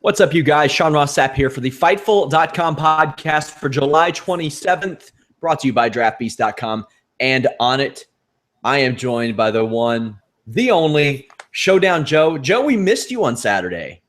What's up, you guys? Sean Ross Sapp here for the Fightful.com podcast for July 27th, brought to you by DraftBeast.com. And on it, I am joined by the one, the only, Showdown Joe. Joe, we missed you on Saturday.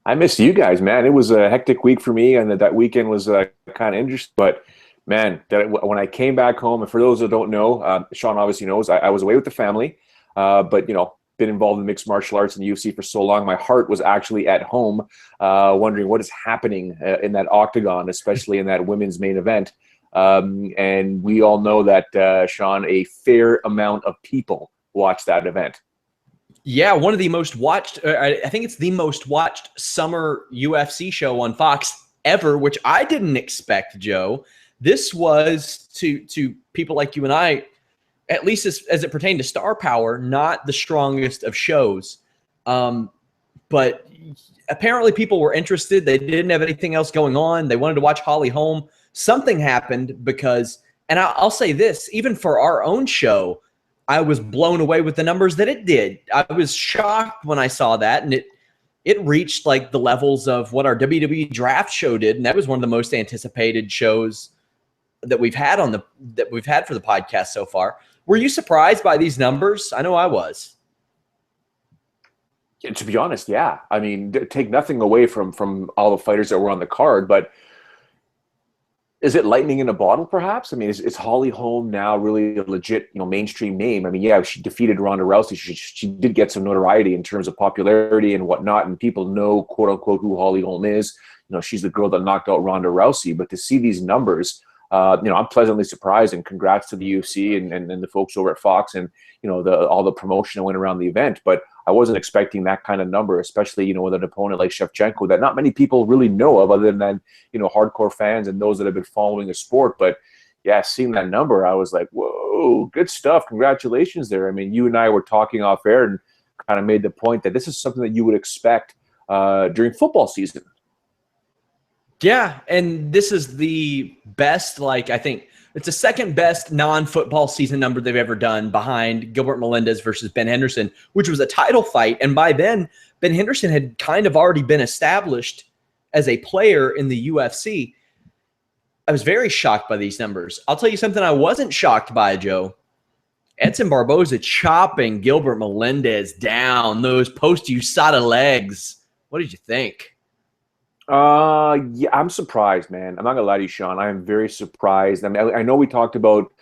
I missed you guys, man. It was a hectic week for me, and that weekend was kind of interesting. But, man, when I came back home, and for those that don't know, Sean obviously knows, I was away with the family, but, you know, been involved in mixed martial arts and UFC for so long. My heart was actually at home, wondering what is happening in that octagon, especially in that women's main event. And we all know that, Sean, a fair amount of people watched that event. Yeah, one of the most watched, I think it's the most watched summer UFC show on Fox ever, which I didn't expect, Joe. This was, to people like you and I, at least as it pertained to star power, not the strongest of shows. But apparently people were interested. They didn't have anything else going on. They wanted to watch Holly Holm. Something happened because, and I'll say this, even for our own show, I was blown away with the numbers that it did. I was shocked when I saw that, and it reached like the levels of what our WWE draft show did, and that was one of the most anticipated shows that we've had for the podcast so far. Were you surprised by these numbers? I know I was. Yeah, to be honest, yeah. I mean, take nothing away from all the fighters that were on the card, but is it lightning in a bottle, perhaps? I mean, is Holly Holm now really a legit, mainstream name? I mean, yeah, she defeated Ronda Rousey. She did get some notoriety in terms of popularity and whatnot, and people know, quote unquote, who Holly Holm is. She's the girl that knocked out Ronda Rousey. But to see these numbers, I'm pleasantly surprised, and congrats to the UFC and the folks over at Fox and all the promotion that went around the event. But I wasn't expecting that kind of number, especially with an opponent like Shevchenko that not many people really know of, other than hardcore fans and those that have been following the sport. But yeah, seeing that number, I was like, whoa, good stuff. Congratulations there. I mean, you and I were talking off air and kind of made the point that this is something that you would expect during football season. Yeah, and this is the best, I think it's the second best non-football season number they've ever done, behind Gilbert Melendez versus Ben Henderson, which was a title fight. And by then, Ben Henderson had kind of already been established as a player in the UFC. I was very shocked by these numbers. I'll tell you something I wasn't shocked by, Joe. Edson Barboza chopping Gilbert Melendez down, those post-USADA legs. What did you think? Yeah, I'm surprised, man. I'm not gonna lie to you, Sean. I am very surprised. I mean, I know we talked about,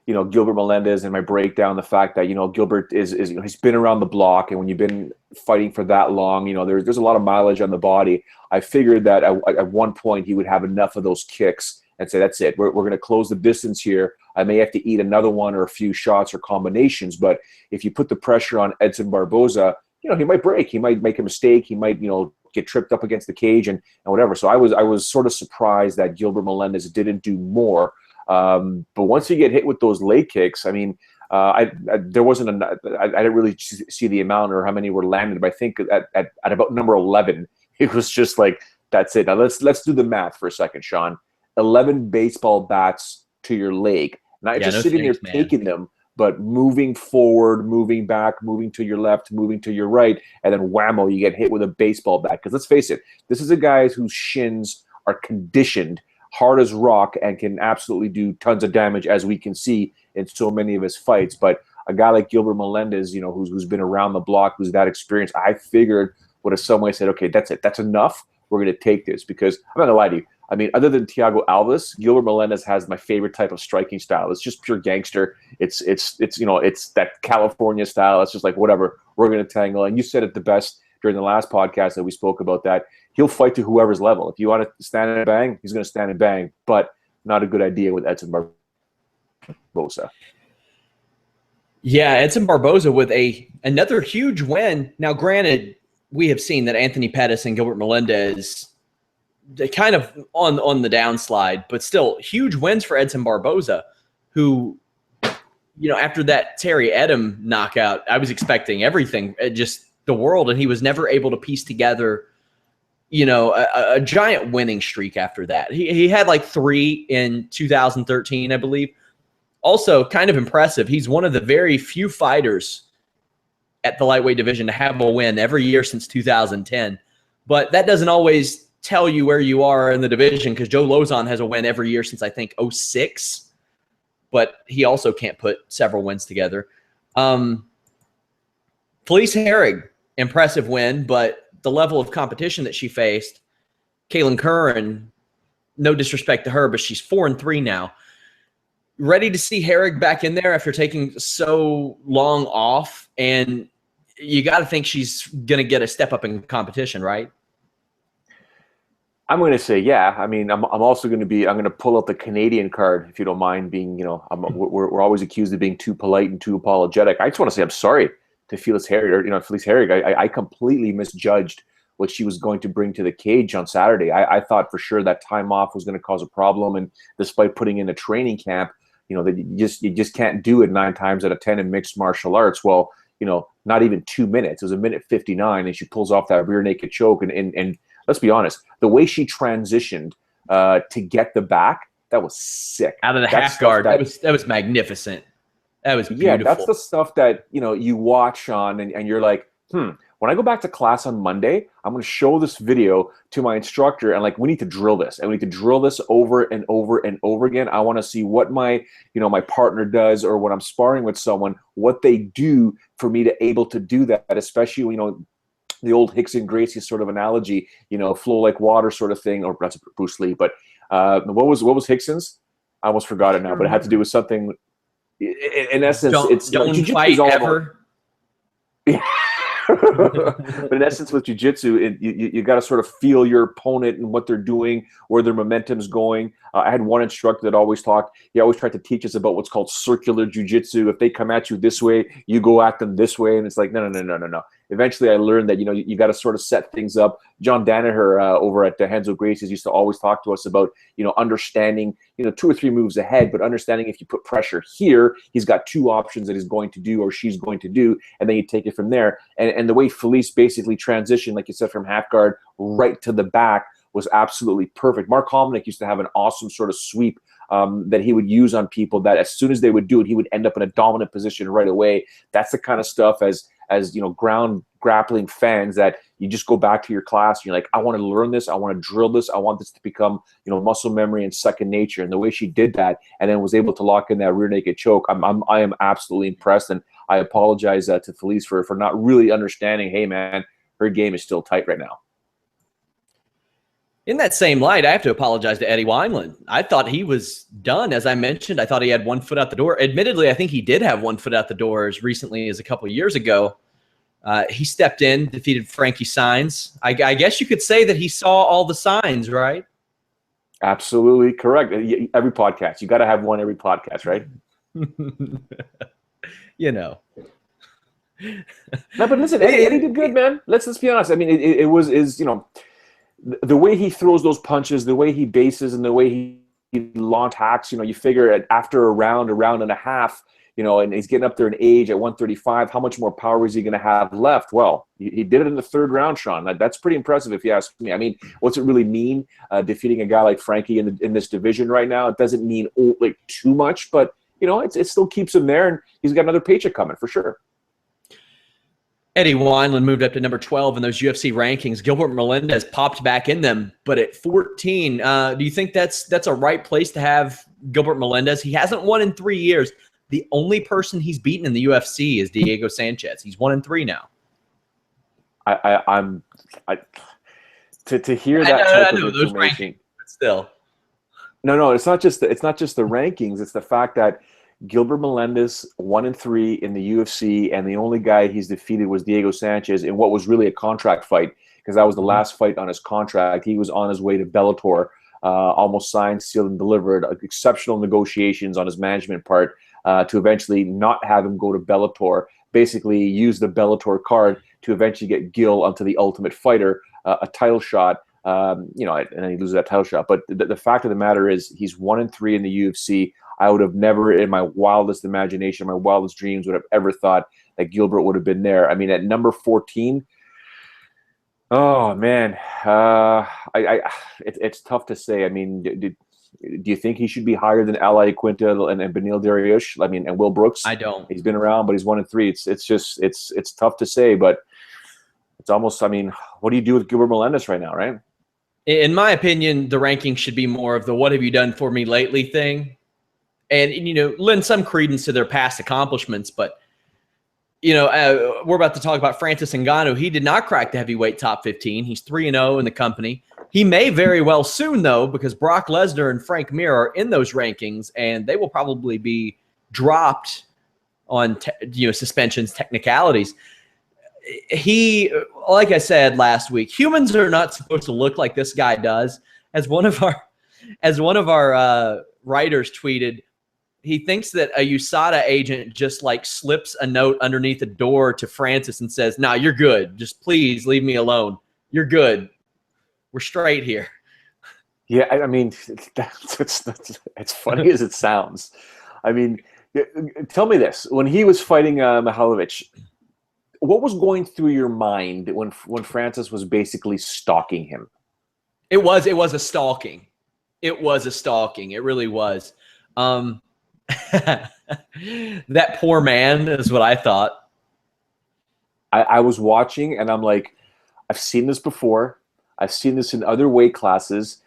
Gilbert Melendez and my breakdown, the fact that, Gilbert is he's been around the block, and when you've been fighting for that long, there's a lot of mileage on the body. I figured that at one point he would have enough of those kicks and say, that's it. We're gonna close the distance here. I may have to eat another one or a few shots or combinations, but if you put the pressure on Edson Barboza, he might break. He might make a mistake. He might, get tripped up against the cage and whatever. So I was sort of surprised that Gilbert Melendez didn't do more. But once you get hit with those leg kicks, I mean, there wasn't I didn't really see the amount or how many were landed, but I think at about number 11, it was just like, that's it. Now let's do the math for a second, Sean. 11 baseball bats to your leg. Not just sitting there taking them, but moving forward, moving back, moving to your left, moving to your right, and then whammo, you get hit with a baseball bat. Because let's face it, this is a guy whose shins are conditioned hard as rock and can absolutely do tons of damage, as we can see in so many of his fights. But a guy like Gilbert Melendez, who's been around the block, who's that experienced, I figured would have some way said, okay, that's it. That's enough. We're going to take this. Because I'm not going to lie to you. I mean, other than Thiago Alves, Gilbert Melendez has my favorite type of striking style. It's just pure gangster. It's that California style. It's just like, whatever, we're going to tangle. And you said it the best during the last podcast that we spoke about that. He'll fight to whoever's level. If you want to stand and bang, he's going to stand and bang. But not a good idea with Edson Barboza. Yeah, Edson Barboza with another huge win. Now, granted, we have seen that Anthony Pettis and Gilbert Melendez, they kind of on the downslide, but still huge wins for Edson Barboza, who, after that Terry Edom knockout, I was expecting everything, just the world, and he was never able to piece together, a giant winning streak after that. He had like 3 in 2013, I believe. Also, kind of impressive. He's one of the very few fighters at the lightweight division to have a win every year since 2010. But that doesn't always tell you where you are in the division, because Joe Lozon has a win every year since, I think, 06. But he also can't put several wins together. Felice Herrig, impressive win, but the level of competition that she faced, Kaylin Curran, no disrespect to her, but she's 4-3 now. Ready to see Herrig back in there after taking so long off, and you got to think she's going to get a step up in competition, right? I'm going to say, yeah. I mean, I'm also going to pull out the Canadian card, if you don't mind being, we're always accused of being too polite and too apologetic. I just want to say I'm sorry to Felice Herrig, Felice Herrig. I completely misjudged what she was going to bring to the cage on Saturday. I thought for sure that time off was going to cause a problem, and despite putting in a training camp, that you just can't do it 9 times out of 10 in mixed martial arts. Well, not even 2 minutes. It was 1:59, and she pulls off that rear naked choke, and let's be honest, the way she transitioned to get the back, that was sick. Out of the half guard, that was magnificent. That was beautiful. Yeah, that's the stuff that you watch on, and you're like, when I go back to class on Monday, I'm going to show this video to my instructor, and we need to drill this, and we need to drill this over and over and over again. I want to see what my my partner does, or when I'm sparring with someone, what they do for me to able to do that, especially the old Hickson Gracie sort of analogy, flow like water sort of thing, or that's Bruce Lee. But what was Hickson's? I almost forgot it now, but it had to do with something. In essence, don't fight ever. Yeah. But in essence, with jiu-jitsu, you got to sort of feel your opponent and what they're doing, where their momentum's going. I had one instructor that always he always tried to teach us about what's called circular jiu-jitsu. If they come at you this way, you go at them this way. And it's like, no. Eventually, I learned that, you got to sort of set things up. John Danaher over at Henzo Gracie's used to always talk to us about, understanding, 2 or 3 moves ahead, but understanding if you put pressure here, he's got 2 options that he's going to do or she's going to do, and then you take it from there. And the way Felice basically transitioned, like you said, from half guard right to the back was absolutely perfect. Mark Hominick used to have an awesome sort of sweep that he would use on people that as soon as they would do it, he would end up in a dominant position right away. That's the kind of stuff as ground grappling fans that you just go back to your class and you're like, I want to learn this, I want to drill this, I want this to become muscle memory and second nature. And the way she did that and then was able to lock in that rear naked choke, I am absolutely impressed. And I apologize to Felice for not really understanding, hey man, her game is still tight right now. In that same light, I have to apologize to Eddie Wineland. I thought he was done. As I mentioned, I thought he had 1 foot out the door. Admittedly, I think he did have 1 foot out the door as recently as a couple of years ago. He stepped in, defeated Frankie Saenz. I guess you could say that he saw all the signs, right? Absolutely correct. Every podcast. You got to have one every podcast, right? No, but listen, Eddie did good, man. Let's be honest. I mean, it was the way he throws those punches, the way he bases, and the way he launch hacks, you figure after a round and a half, and he's getting up there in age at 135, how much more power is he going to have left? Well, he did it in the 3rd round, Sean. That's pretty impressive if you ask me. I mean, what's it really mean defeating a guy like Frankie in this division right now? It doesn't mean too much, but, it still keeps him there, and he's got another paycheck coming for sure. Eddie Wineland moved up to number 12 in those UFC rankings. Gilbert Melendez popped back in them, but at 14, do you think that's a right place to have Gilbert Melendez? He hasn't won in 3 years. The only person he's beaten in the UFC is Diego Sanchez. He's 1-3 now. To hear that type of those information, rankings, but still. No, it's not just the rankings. It's the fact that Gilbert Melendez 1-3 in the UFC, and the only guy he's defeated was Diego Sanchez in what was really a contract fight, because that was the last fight on his contract. He was on his way to Bellator, almost signed, sealed, and delivered. Exceptional negotiations on his management part to eventually not have him go to Bellator. Basically, use the Bellator card to eventually get Gil onto the Ultimate Fighter, a title shot. And then he loses that title shot. But the fact of the matter is, he's 1-3 in the UFC. I would have never, in my wildest imagination, my wildest dreams, would have ever thought that Gilbert would have been there. I mean, at number 14, oh man, it's tough to say. I mean, do you think he should be higher than Ali Quinta and Beneil Dariush? I mean, and Will Brooks? I don't. He's been around, but he's 1-3. It's tough to say, but It's almost, I mean, what do you do with Gilbert Melendez right now, right? In my opinion, the ranking should be more of the "what have you done for me lately" thing, and lend some credence to their past accomplishments. But we're about to talk about Francis Ngannou. He did not crack the heavyweight top 15. He's 3-0 in the company. He may very well soon, though, because Brock Lesnar and Frank Mir are in those rankings, and they will probably be dropped on suspensions, technicalities. He, like I said last week, humans are not supposed to look like this guy does. As one of our writers tweeted, he thinks that a USADA agent just like slips a note underneath the door to Francis and says, "Nah, you're good. Just please leave me alone. You're good. We're straight here." Yeah, I mean, it's funny as it sounds. I mean, tell me this: when he was fighting Mihajlovic, what was going through your mind when Francis was basically stalking him? It was a stalking. It was a stalking. It really was. That poor man is what I thought. I was watching and I'm like, I've seen this before. I've seen this in other weight classes,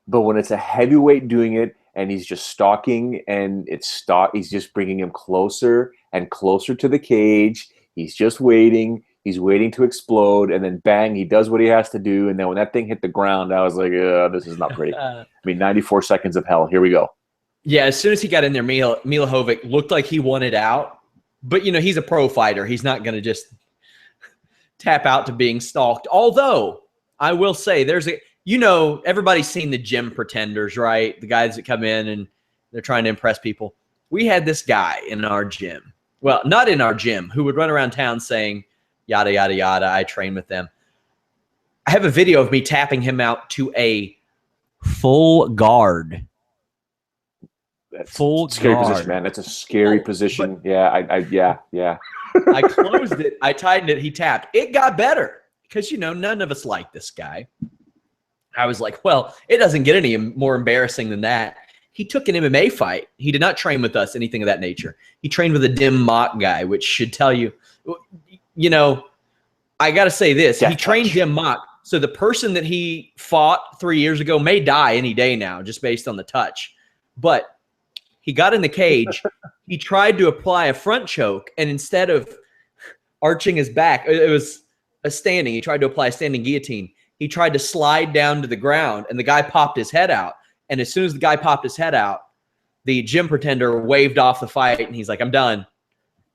but when it's a heavyweight doing it and he's just stalking and he's just bringing him closer and closer to the cage. He's just waiting. He's waiting to explode, and then bang, he does what he has to do. And then when that thing hit the ground, I was like, this is not pretty. I mean, 94 seconds of hell. Here we go. Yeah, as soon as he got in there, Mihajlovic looked like he wanted out. But, he's a pro fighter. He's not going to just tap out to being stalked. Although, I will say, everybody's seen the gym pretenders, right? The guys that come in and they're trying to impress people. We had this guy in our gym. Well, not in our gym, who would run around town saying, yada, yada, yada, I train with them. I have a video of me tapping him out to a full guard. That's full scary guard. Position, man. That's a scary position. Yeah, yeah. I closed it. I tightened it. He tapped. It got better because, none of us like this guy. I was like, well, it doesn't get any more embarrassing than that. He took an MMA fight. He did not train with us, anything of that nature. He trained with a Dim Mak guy, which should tell you, I got to say this. He trained Dim Mak. So the person that he fought 3 years ago may die any day now, just based on the touch. But he got in the cage. He tried to apply a front choke, and instead of arching his back, it was a standing. He tried to apply a standing guillotine. He tried to slide down to the ground, and the guy popped his head out. And as soon as the guy popped his head out, the gym pretender waved off the fight, and he's like, "I'm done."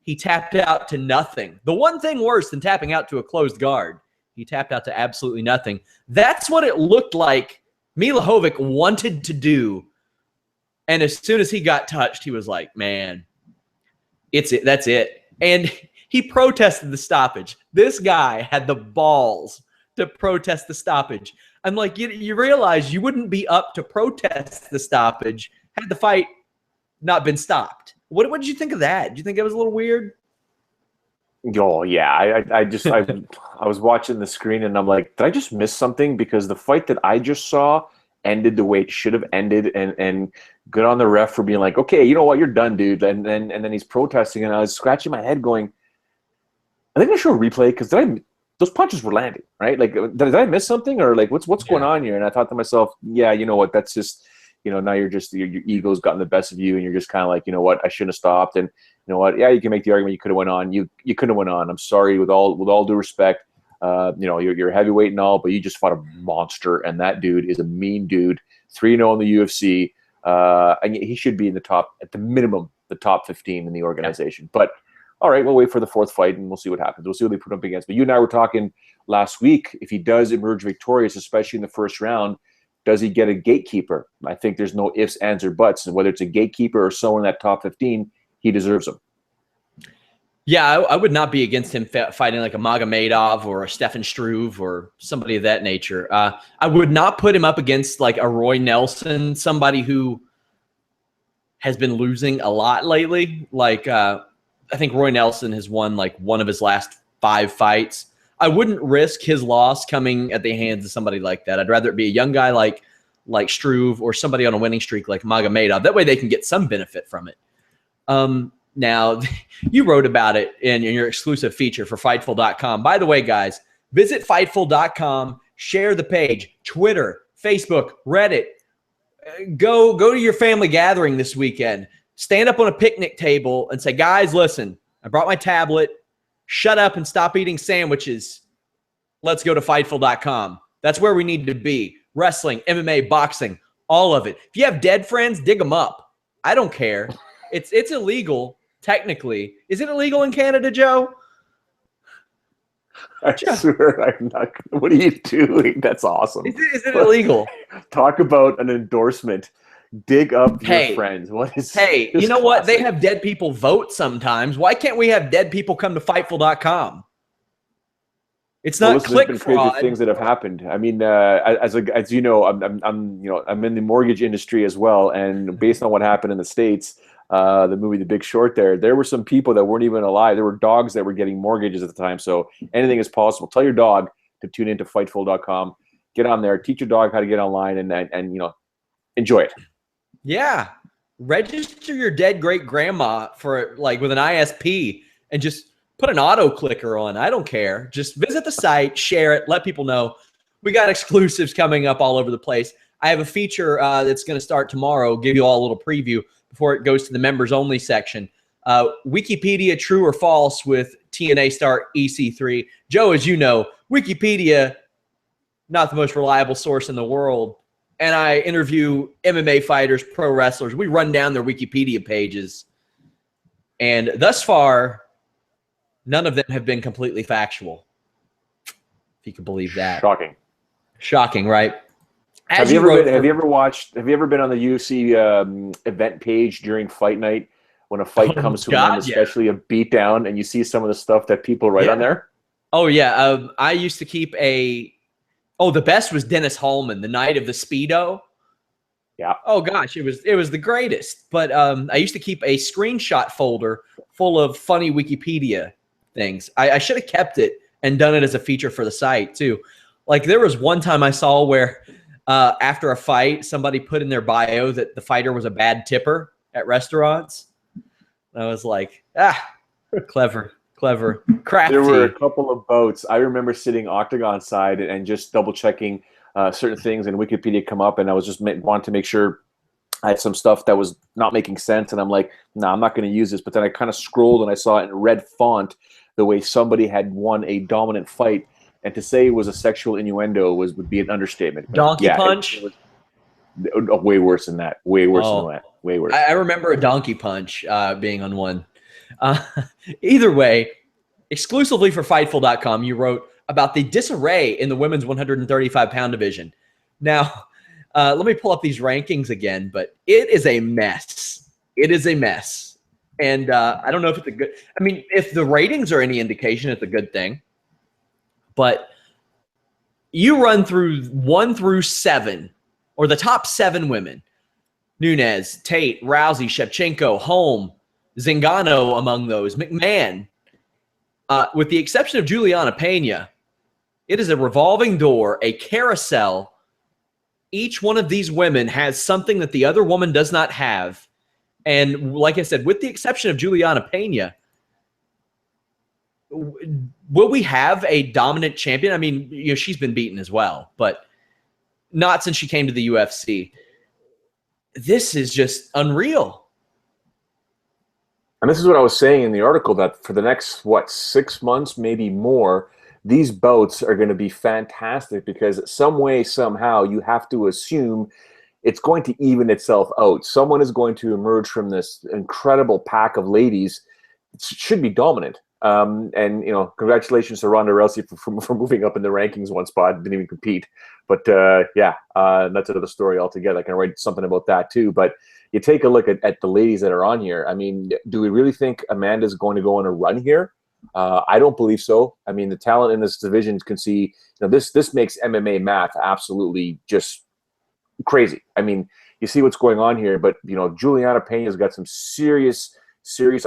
He tapped out to nothing. The one thing worse than tapping out to a closed guard, he tapped out to absolutely nothing. That's what it looked like Mihajlovic wanted to do. And as soon as he got touched, he was like, "Man, it's it. That's it." And he protested the stoppage. This guy had the balls to protest the stoppage. I'm like, you realize you wouldn't be up to protest the stoppage had the fight not been stopped. What did you think of that? Did you think it was a little weird? Oh, yeah. I was watching the screen and I'm like, did I just miss something? Because the fight that I just saw ended the way it should have ended, and good on the ref for being like, okay, you know what, you're done, dude. And then he's protesting, and I was scratching my head going, I think I show a replay because those punches were landing, right? Like, did I miss something, or like what's going on here? And I thought to myself, yeah, you know what, that's just, now you're just, your ego's gotten the best of you, and you're just kind of like, you know what, I shouldn't have stopped. And you know what, yeah, you can make the argument you could have went on. You couldn't have went on. I'm sorry, with all due respect. You're heavyweight and all, but you just fought a monster, and that dude is a mean dude. 3-0 in the UFC. And he should be in the top, at the minimum, the top 15 in the organization. But all right, we'll wait for the fourth fight and we'll see what happens. We'll see what they put up against. But you and I were talking last week, if he does emerge victorious, especially in the first round, does he get a gatekeeper? I think there's no ifs, ands, or buts. And whether it's a gatekeeper or someone in that top 15, he deserves them. Yeah, I would not be against him fighting like a Magomedov or a Stefan Struve or somebody of that nature. I would not put him up against like a Roy Nelson, somebody who has been losing a lot lately. Like I think Roy Nelson has won like one of his last 5 fights. I wouldn't risk his loss coming at the hands of somebody like that. I'd rather it be a young guy like Struve or somebody on a winning streak like Magomedov. That way they can get some benefit from it. Now, you wrote about it in your exclusive feature for Fightful.com. By the way, guys, Visit Fightful.com, share the page, Twitter, Facebook, Reddit. Go to your family gathering this weekend. Stand up on a picnic table and say, guys, listen, I brought my tablet. Shut up and stop eating sandwiches. Let's go to Fightful.com. That's where we need to be. Wrestling, MMA, boxing, all of it. If you have dead friends, dig them up. I don't care. It's illegal, technically. Is it illegal in Canada, Joe? I swear I'm not. What are you doing? That's awesome. Is it illegal? Talk about an endorsement. Dig up your friends. What is? Hey, you know what? They have dead people vote sometimes. Why can't we have dead people come to Fightful.com? It's not click there's been fraud. crazy things that have happened. I mean, as you know, I'm in the mortgage industry as well, and based on what happened in the States, the movie The Big Short, there were some people that weren't even alive. There were dogs that were getting mortgages at the time. So anything is possible. Tell your dog to tune into Fightful.com. Get on there. Teach your dog how to get online and enjoy it. Yeah. Register your dead great grandma for with an ISP and just put an auto clicker on. I don't care. Just visit the site, share it, let people know. We got exclusives coming up all over the place. I have a feature that's going to start tomorrow. Give you all a little preview before it goes to the members only section. Wikipedia true or false with TNA star EC3. Joe, as you know, Wikipedia, not the most reliable source in the world. And I interview MMA fighters, pro wrestlers. We run down their Wikipedia pages. And thus far, none of them have been completely factual. If you can believe that. Shocking, right? Have you ever been on the UFC event page during fight night when a fight comes to an end, especially a beatdown, and you see some of the stuff that people write on there? Oh, yeah. I used to keep the best was Dennis Hallman, the night of the Speedo. Yeah. Oh gosh, it was the greatest. But I used to keep a screenshot folder full of funny Wikipedia things. I should have kept it and done it as a feature for the site too. Like there was one time I saw where after a fight, somebody put in their bio that the fighter was a bad tipper at restaurants. And I was like, clever, crafty. There were a couple of boats. I remember sitting octagon side and just double checking certain things, and Wikipedia come up, and I was just wanting to make sure I had some stuff that was not making sense, and I'm like, no, I'm not going to use this. But then I kind of scrolled, and I saw it in red font the way somebody had won a dominant fight, and to say it was a sexual innuendo would be an understatement. But donkey punch? It was way worse than that. Way worse than that. Way worse. I remember a donkey punch being on one. Either way, exclusively for Fightful.com, you wrote about the disarray in the women's 135-pound division. Now, let me pull up these rankings again, but it is a mess. It is a mess. And I don't know if it's a good – I mean, if the ratings are any indication, it's a good thing. But you run through 1 through 7, or the top 7 women, Nunes, Tate, Rousey, Shevchenko, Holm, Zingano among those, McMahon. With the exception of Juliana Pena, it is a revolving door, a carousel. Each one of these women has something that the other woman does not have. And like I said, with the exception of Juliana Pena, will we have a dominant champion? I mean, she's been beaten as well, but not since she came to the UFC. This is just unreal. And this is what I was saying in the article, that for the next, 6 months, maybe more, these bouts are going to be fantastic because some way, somehow, you have to assume it's going to even itself out. Someone is going to emerge from this incredible pack of ladies. It should be dominant. And, congratulations to Ronda Rousey for moving up in the rankings one spot. Didn't even compete. But, that's another story altogether. I can write something about that too. But you take a look at the ladies that are on here. I mean, do we really think Amanda's going to go on a run here? I don't believe so. I mean, the talent in this division can see, this makes MMA math absolutely just crazy. I mean, you see what's going on here, but, Juliana Pena's got some serious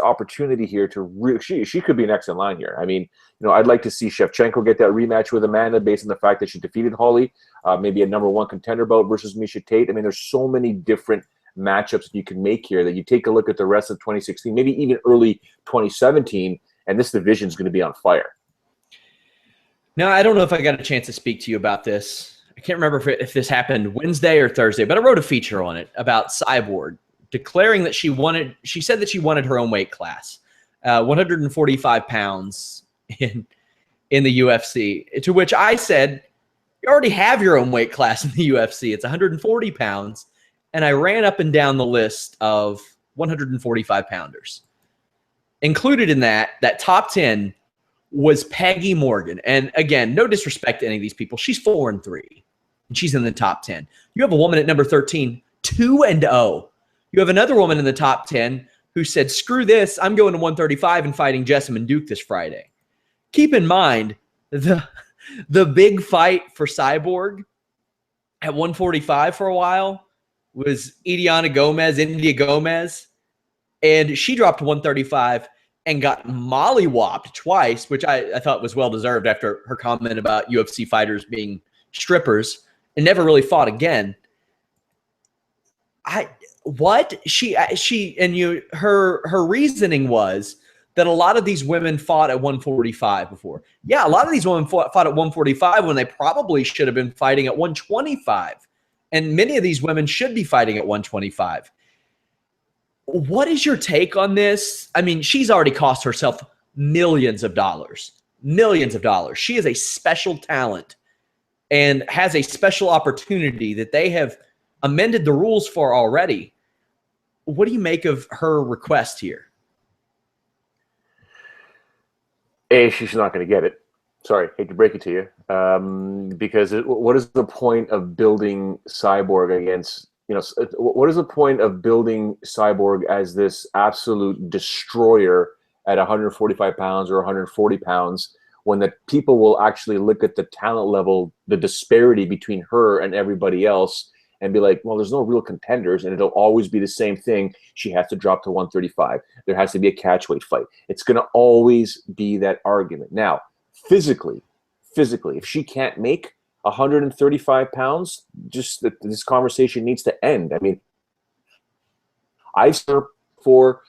opportunity here to really, she could be next in line here. I mean, I'd like to see Shevchenko get that rematch with Amanda based on the fact that she defeated Holly, maybe a #1 contender bout versus Miesha Tate. I mean, there's so many different matchups that you can make here that you take a look at the rest of 2016, maybe even early 2017, and this division is going to be on fire. Now, I don't know if I got a chance to speak to you about this. I can't remember if this happened Wednesday or Thursday, but I wrote a feature on it about Cyborg declaring that she said that she wanted her own weight class, 145 pounds in the UFC, to which I said, you already have your own weight class in the UFC. It's 140 pounds. And I ran up and down the list of 145 pounders. Included in that top 10 was Peggy Morgan. And again, no disrespect to any of these people. She's 4-3, and she's in the top 10. You have a woman at number 13, 2-0. You have another woman in the top 10 who said, screw this, I'm going to 135 and fighting Jessamine Duke this Friday. Keep in mind, the big fight for Cyborg at 145 for a while was India Gomez, and she dropped to 135 and got mollywopped twice, which I thought was well-deserved after her comment about UFC fighters being strippers, and never really fought again. Her reasoning was that a lot of these women fought at 145 before. Yeah, a lot of these women fought at 145 when they probably should have been fighting at 125. And many of these women should be fighting at 125. What is your take on this? I mean, she's already cost herself millions of dollars. Millions of dollars. She is a special talent and has a special opportunity that they have amended the rules for already. What do you make of her request here? She's not going to get it. Sorry, hate to break it to you. Because what is the point of building Cyborg against, what is the point of building Cyborg as this absolute destroyer at 145 pounds or 140 pounds when the people will actually look at the talent level, the disparity between her and everybody else, and be like, well, there's no real contenders, and it'll always be the same thing. She has to drop to 135. There has to be a catchweight fight. It's going to always be that argument. Now, physically, if she can't make 135 pounds, just this conversation needs to end. I mean, I've seen her before.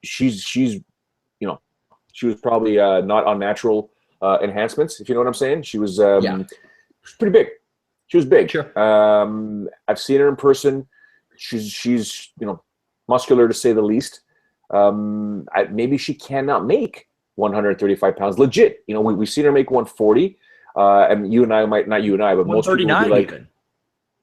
She's she was probably not on natural enhancements, if you know what I'm saying. She was pretty big. She was big. Sure. I've seen her in person. She's muscular to say the least. Maybe she cannot make 135 pounds legit. We've seen her make 140. And you and I might, not you and I, but most people would be like, even.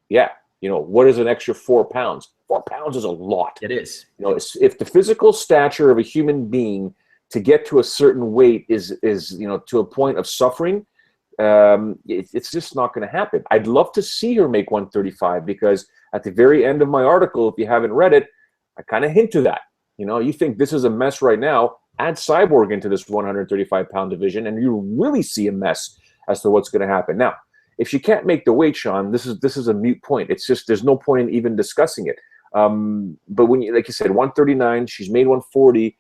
Yeah, what is an extra 4 pounds? 4 pounds is a lot. It is. If the physical stature of a human being to get to a certain weight is to a point of suffering, it's just not going to happen. I'd love to see her make 135 because at the very end of my article, if you haven't read it, I kind of hint to that. You think this is a mess right now, add Cyborg into this 135-pound division, and you really see a mess as to what's going to happen. Now, if she can't make the weight, Sean, this is a moot point. It's just there's no point in even discussing it. But when like you said, 139, she's made 140.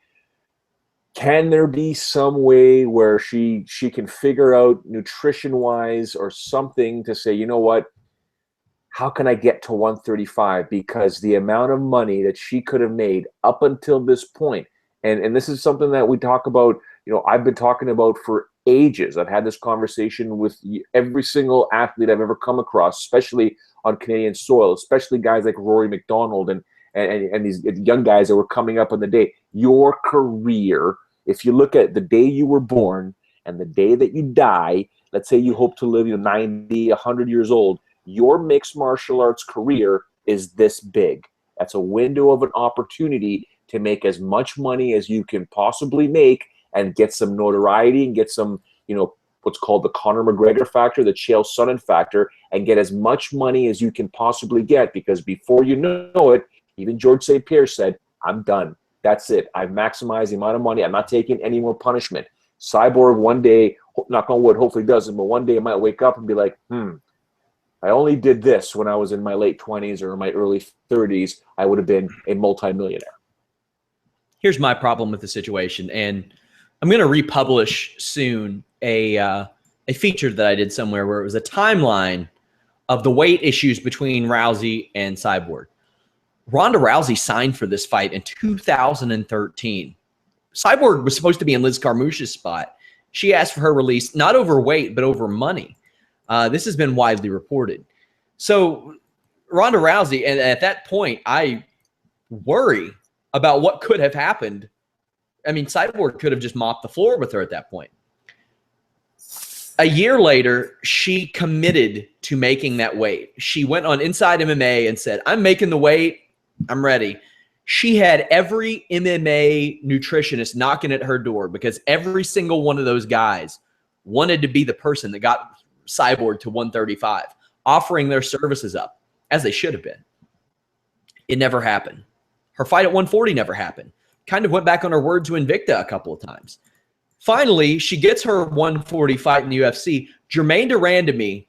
Can there be some way where she can figure out nutrition-wise or something to say, you know what, how can I get to 135? Because the amount of money that she could have made up until this point, and this is something that we talk about, I've been talking about for ages. I've had this conversation with every single athlete I've ever come across, especially on Canadian soil, especially guys like Rory McDonald and these young guys that were coming up on the day. Your career, if you look at the day you were born and the day that you die, let's say you hope to live 90, 100 years old, your mixed martial arts career is this big. That's a window of an opportunity to make as much money as you can possibly make and get some notoriety and get some, what's called the Conor McGregor factor, the Chael Sonnen factor, and get as much money as you can possibly get, because before you know it, even George St. Pierre said, I'm done. That's it. I've maximized the amount of money. I'm not taking any more punishment. Cyborg one day, knock on wood, hopefully doesn't, but one day it might wake up and be like, I only did this when I was in my late 20s or my early 30s. I would have been a multimillionaire. Here's my problem with the situation, and I'm going to republish soon a feature that I did somewhere where it was a timeline of the weight issues between Rousey and Cyborg. Ronda Rousey signed for this fight in 2013. Cyborg was supposed to be in Liz Carmouche's spot, She asked for her release, not over weight, but over money. This has been widely reported. So Ronda Rousey, and at that point, I worry about what could have happened. I mean, Cyborg could have just mopped the floor with her at that point. A year later, she committed to making that weight. She went on Inside MMA and said, I'm making the weight. I'm ready. She had every MMA nutritionist knocking at her door because every single one of those guys wanted to be the person that got Cyborg to 135, offering their services up, as they should have been. It never happened. Her fight at 140 never happened. Kind of went back on her word to Invicta a couple of times. Finally, she gets her 140 fight in the UFC. Jermaine Durandamy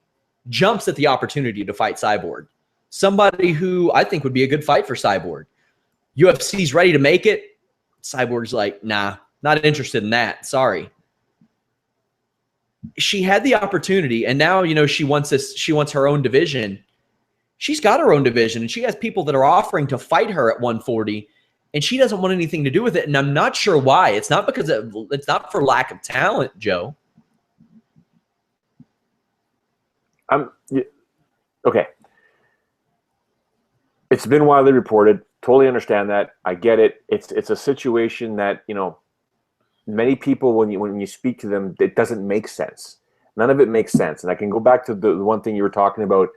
jumps at the opportunity to fight Cyborg. Somebody who I think would be a good fight for Cyborg. UFC's ready to make it. Cyborg's like, nah, not interested in that. Sorry. She had the opportunity, and now, you know, she wants this. She wants her own division. She's got her own division, and she has people that are offering to fight her at 140, and she doesn't want anything to do with it. And I'm not sure why. It's not because it's not for lack of talent, Joe. Okay. It's been widely reported. Totally understand that. I get it. It's a situation that, you know, many people, when you speak to them, it doesn't make sense. None of it makes sense. And I can go back to the one thing you were talking about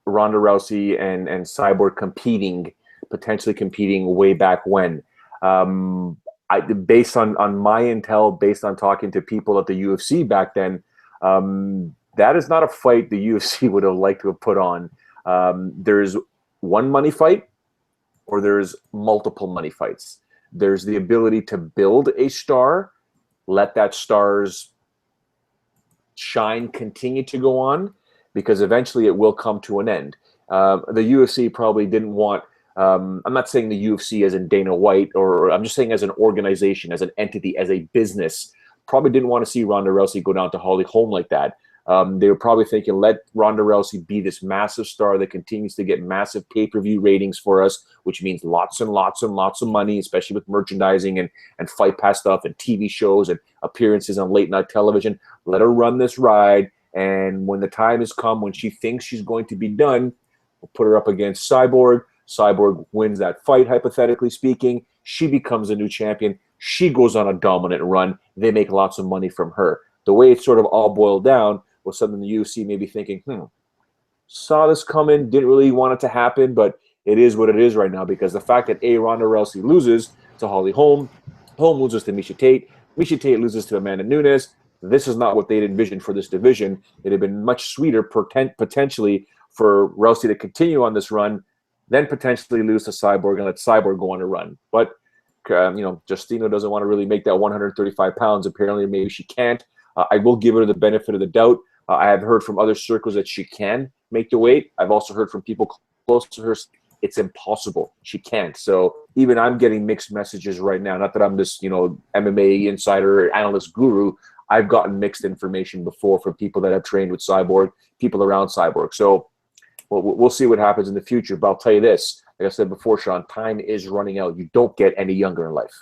Ronda Rousey and Cyborg potentially competing way back when. Based on my intel, based on talking to people at the UFC back then, that is not a fight the UFC would have liked to have put on. There's one money fight, or there's multiple money fights. There's the ability to build a star, let that star's shine continue to go on, because eventually it will come to an end. The UFC probably didn't want, I'm not saying the UFC as in Dana White, or I'm just saying as an organization, as an entity, as a business, probably didn't want to see Ronda Rousey go down to Holly Holm like that. They were probably thinking, let Ronda Rousey be this massive star that continues to get massive pay-per-view ratings for us, which means lots and lots and lots of money, especially with merchandising and Fight Pass stuff and TV shows and appearances on late-night television. Let her run this ride, and when the time has come, when she thinks she's going to be done, we'll put her up against Cyborg. Cyborg wins that fight, hypothetically speaking. She becomes a new champion. She goes on a dominant run. They make lots of money from her. The way it sort of all boiled down was something the UFC may be thinking, saw this coming, didn't really want it to happen, but it is what it is right now, because the fact that Ronda Rousey loses to Holly Holm, Holm loses to Miesha Tate loses to Amanda Nunes. This is not what they'd envisioned for this division. It had been much sweeter potentially for Rousey to continue on this run, then potentially lose to Cyborg and let Cyborg go on a run. But Justino doesn't want to really make that 135 pounds. Apparently, maybe she can't. I will give her the benefit of the doubt. I have heard from other circles that she can make the weight. I've also heard from people close to her, it's impossible. She can't. So even I'm getting mixed messages right now. Not that I'm this, MMA insider or analyst guru. I've gotten mixed information before from people that have trained with Cyborg, people around Cyborg. So we'll see what happens in the future. But I'll tell you this, like I said before, Sean, time is running out. You don't get any younger in life.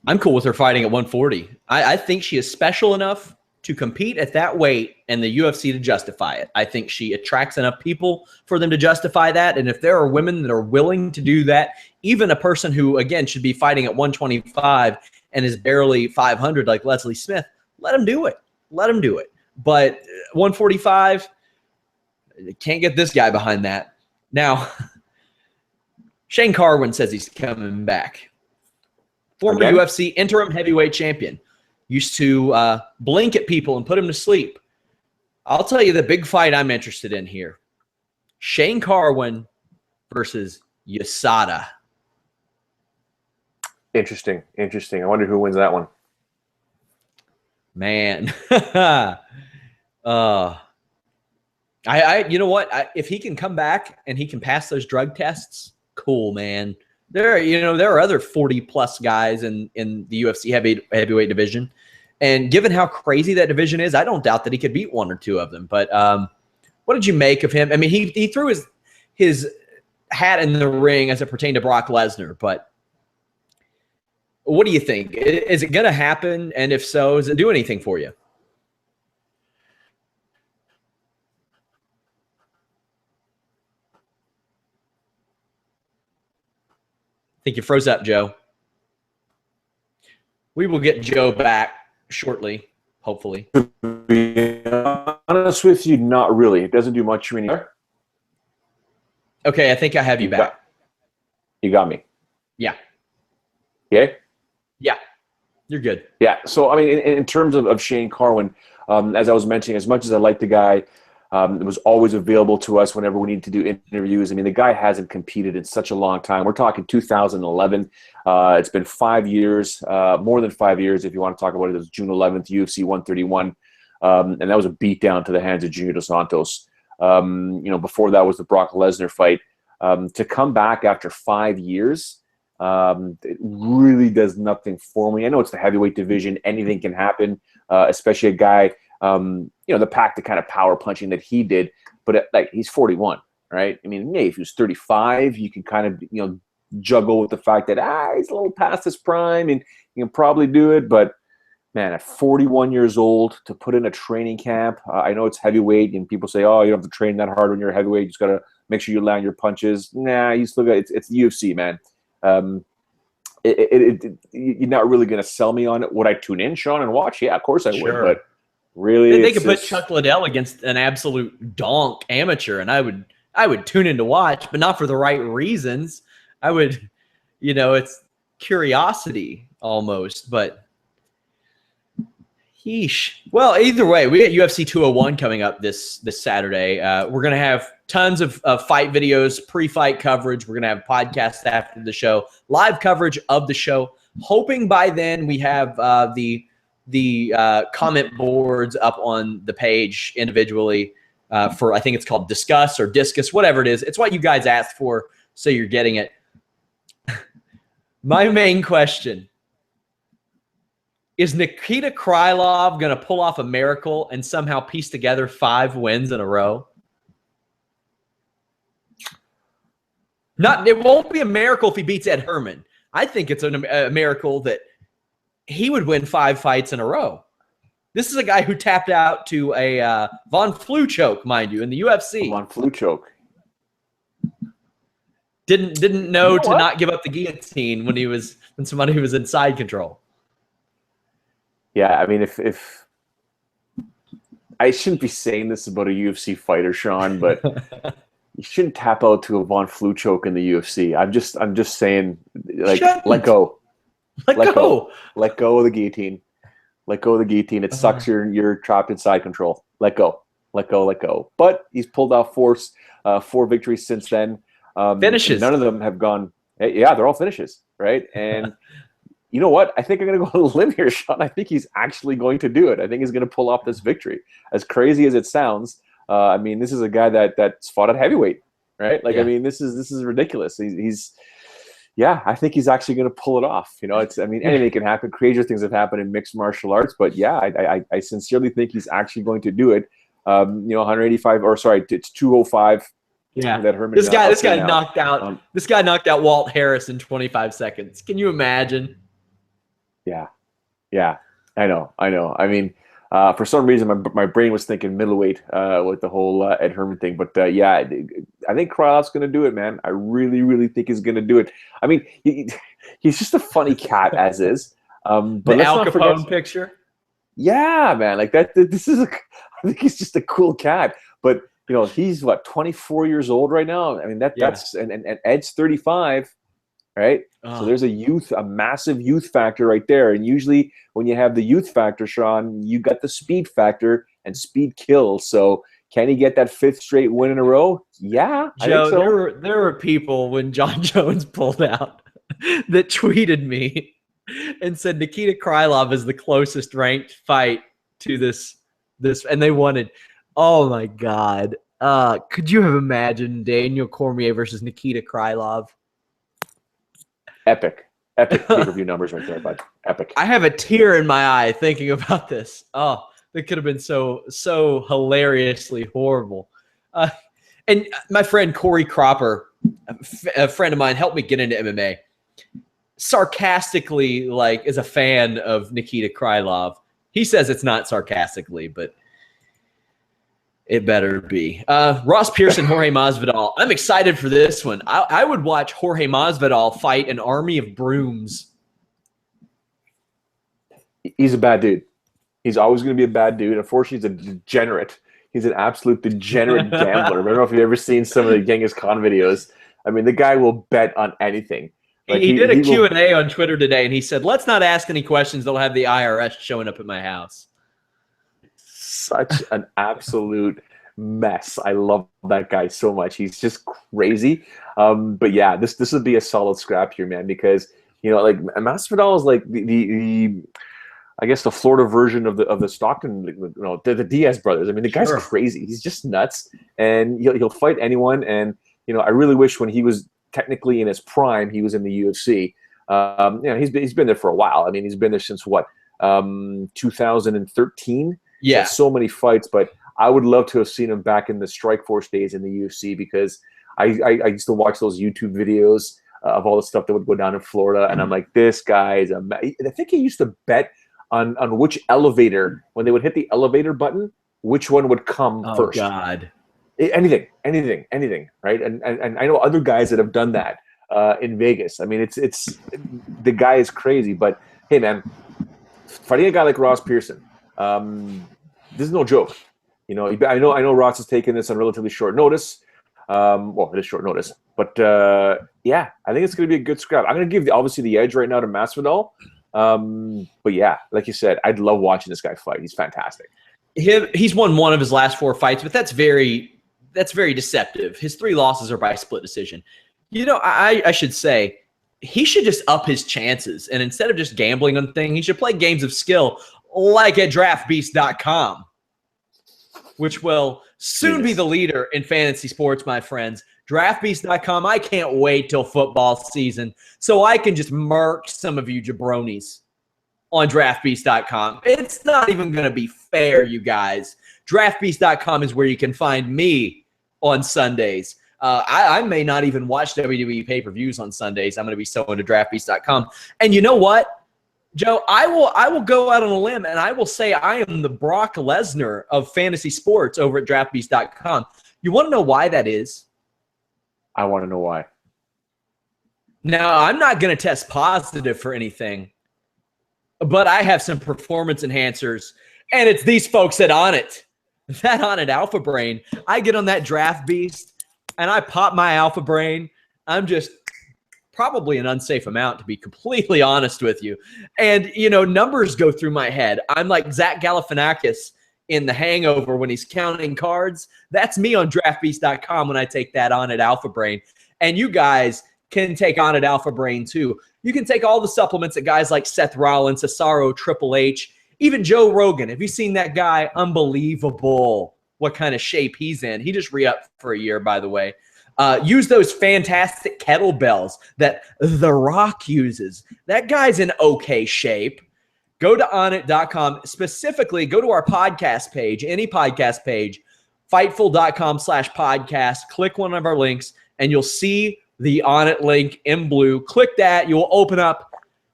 I'm cool with her fighting at 140. I think she is special enough to compete at that weight and the UFC to justify it. I think she attracts enough people for them to justify that. And if there are women that are willing to do that, even a person who, again, should be fighting at 125 and is barely 500 like Leslie Smith, let him do it. Let him do it. But 145, can't get this guy behind that. Now, Shane Carwin says he's coming back. Former UFC interim heavyweight champion. Used to blink at people and put them to sleep. I'll tell you the big fight I'm interested in here. Shane Carwin versus USADA. Interesting. I wonder who wins that one. Man. You know what? If he can come back and he can pass those drug tests, cool, man. There are other 40-plus guys in the UFC heavyweight division. And given how crazy that division is, I don't doubt that he could beat one or two of them. But what did you make of him? I mean, he threw his hat in the ring as it pertained to Brock Lesnar. But What do you think? Is it going to happen? And if so, does it do anything for you? I think you froze up, Joe. We will get Joe back shortly, hopefully. To be honest with you, not really. It doesn't do much anymore. Okay, I think I have you back. You got me. Yeah. Okay? Yeah. You're good. Yeah. So, I mean, in terms of Shane Carwin, as I was mentioning, as much as I like the guy, it was always available to us whenever we needed to do interviews. I mean, the guy hasn't competed in such a long time. We're talking 2011. It's been 5 years, more than 5 years if you want to talk about it. It was June 11th, UFC 131. And that was a beatdown to the hands of Junior Dos Santos. Before that was the Brock Lesnar fight. To come back after 5 years, it really does nothing for me. I know it's the heavyweight division. Anything can happen, especially a guy, the pack, the kind of power punching that he did. But he's 41, right? I mean, if he was 35, you can kind of, juggle with the fact that he's a little past his prime and he can probably do it. But man, at 41 years old, to put in a training camp, I know it's heavyweight, and people say, "Oh, you don't have to train that hard when you're a heavyweight. You just got to make sure you land your punches." Nah, you still got it's the UFC, man. You're not really going to sell me on it. Would I tune in, Sean, and watch? Yeah, of course I would. But really, they could put Chuck Liddell against an absolute donk amateur, and I would tune in to watch, but not for the right reasons. I would, it's curiosity almost, but yeesh. Well, either way, we got UFC 201 coming up this Saturday. We're going to have tons of fight videos, pre-fight coverage. We're going to have podcasts after the show, live coverage of the show. Hoping by then we have the comment boards up on the page individually for, I think it's called Discuss or Discus, whatever it is. It's what you guys asked for, so you're getting it. My main question: is Nikita Krylov going to pull off a miracle and somehow piece together 5 wins in a row? It won't be a miracle if he beats Ed Herman. I think it's a miracle that he would win 5 fights in a row. This is a guy who tapped out to a Von Flue choke, mind you, in the UFC. Von Flue choke. Didn't know to not give up the guillotine when somebody was in side control. Yeah, I mean, if I shouldn't be saying this about a UFC fighter, Sean, but you shouldn't tap out to a Von Flue choke in the UFC. I'm just saying, let go. Let go of the guillotine. Let go of the guillotine. It sucks. You're trapped in side control. Let go. But he's pulled off 4 victories since then. Finishes. None of them have gone. Yeah, they're all finishes, right? And you know what? I think I'm going to go on a limb here, Sean. I think he's actually going to do it. I think he's going to pull off this victory. As crazy as it sounds, I mean, this is a guy that's fought at heavyweight, right? I mean, this is ridiculous. I think he's actually going to pull it off. Anything can happen. Crazier things have happened in mixed martial arts, but yeah, I sincerely think he's actually going to do it. 185, or sorry, it's 205. Yeah, that Herman. This guy knocked out. This guy knocked out Walt Harris in 25 seconds. Can you imagine? Yeah, I know. I mean, for some reason, my brain was thinking middleweight with the whole Ed Herman thing. But I think Krylov's going to do it, man. I really, really think he's going to do it. I mean, he's just a funny cat as is. But the Al Capone picture. Yeah, man. Like that. I think he's just a cool cat. But he's 24 years old right now. I mean, that's and Ed's 35. Right. So there's a massive youth factor right there. And usually when you have the youth factor, Sean, you got the speed factor, and speed kills. So can he get that 5th straight win in a row? Yeah. Joe, I think so. there were people when John Jones pulled out that tweeted me and said Nikita Krylov is the closest ranked fight to this, and they wanted, oh my God. Could you have imagined Daniel Cormier versus Nikita Krylov? Epic pay-per-view numbers right there, bud. Epic. I have a tear in my eye thinking about this. Oh, that could have been so hilariously horrible. And my friend Corey Cropper, a friend of mine, helped me get into MMA. sarcastically, like, is a fan of Nikita Krylov. He says it's not sarcastically, but it better be. Ross Pearson, Jorge Masvidal. I'm excited for this one. I would watch Jorge Masvidal fight an army of brooms. He's a bad dude. He's always going to be a bad dude. Unfortunately, he's a degenerate. He's an absolute degenerate gambler. I don't know if you've ever seen some of the Genghis Khan videos. I mean, the guy will bet on anything. Like he did a Q&A on Twitter today, and he said, let's not ask any questions. They'll have the IRS showing up at my house. Such an absolute mess. I love that guy so much. He's just crazy. But yeah, this would be a solid scrap here, man, because, you know, like Masvidal is like the I guess the Florida version of the Stockton, you know, the Diaz brothers. I mean, the guy's crazy. He's just nuts, and he'll fight anyone. And you know, I really wish when he was technically in his prime, he was in the UFC. You know, he's been there for a while. I mean, he's been there since what, 2013. Yeah, so many fights. But I would love to have seen him back in the Strikeforce days in the UFC, because I used to watch those YouTube videos of all the stuff that would go down in Florida, and I'm like, this guy is I think he used to bet on which elevator, when they would hit the elevator button, which one would come first. Oh, God. Anything, right? And I know other guys that have done that in Vegas. I mean, it's the guy is crazy. But, hey, man, fighting a guy like Ross Pearson, this is no joke. You know, I know Ross has taken this on relatively short notice. Well, it is short notice. But, yeah, I think it's going to be a good scrap. I'm going to give, obviously, the edge right now to Masvidal. But yeah, like you said, I'd love watching this guy fight. He's fantastic. He's won one of his last 4 fights, but that's very deceptive. His 3 losses are by split decision. You know, I should say he should just up his chances, and instead of just gambling on things, he should play games of skill like at draftbeast.com, which will soon be the leader in fantasy sports, my friends. Draftbeast.com. I can't wait till football season so I can just murk some of you jabronis on draftbeast.com. It's not even going to be fair, you guys. Draftbeast.com is where you can find me on Sundays. I may not even watch WWE pay-per-views on Sundays. I'm going to be so into draftbeast.com. And you know what, Joe? I will go out on a limb, and I will say I am the Brock Lesnar of fantasy sports over at draftbeast.com. You want to know why that is? I want to know why. Now, I'm not going to test positive for anything, but I have some performance enhancers, and it's these folks at Onnit. That Onnit Alpha Brain. I get on that Draft Beast, and I pop my Alpha Brain. I'm just probably an unsafe amount, to be completely honest with you. And, you know, numbers go through my head. I'm like Zach Galifianakis in The Hangover when he's counting cards. That's me on draftbeast.com when I take that Onnit Alpha Brain. And you guys can take Onnit Alpha Brain too. You can take all the supplements that guys like Seth Rollins, Cesaro, Triple H, even Joe Rogan. Have you seen that guy? Unbelievable what kind of shape he's in. He just re-upped for a year, by the way. Use those fantastic kettlebells that The Rock uses. That guy's in okay shape. Go to onnit.com. Specifically, go to our podcast page, any podcast page, fightful.com/podcast. Click one of our links, and you'll see the Onnit link in blue. Click that. You'll open up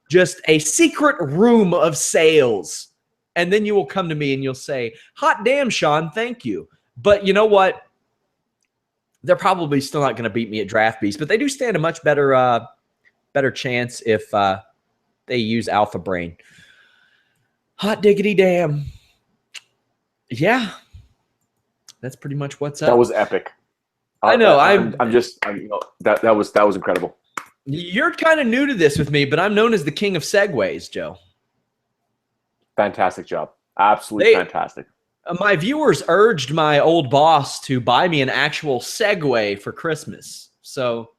just a secret room of sales. And then you will come to me and you'll say, hot damn, Sean, thank you. But you know what? They're probably still not going to beat me at Draft Beast, but they do stand a much better chance if they use Alpha Brain. Hot diggity damn. Yeah. That's pretty much what's up. That was epic. I know. That was incredible. You're kind of new to this with me, but I'm known as the king of segues, Joe. Fantastic job. Absolutely fantastic. My viewers urged my old boss to buy me an actual Segway for Christmas. So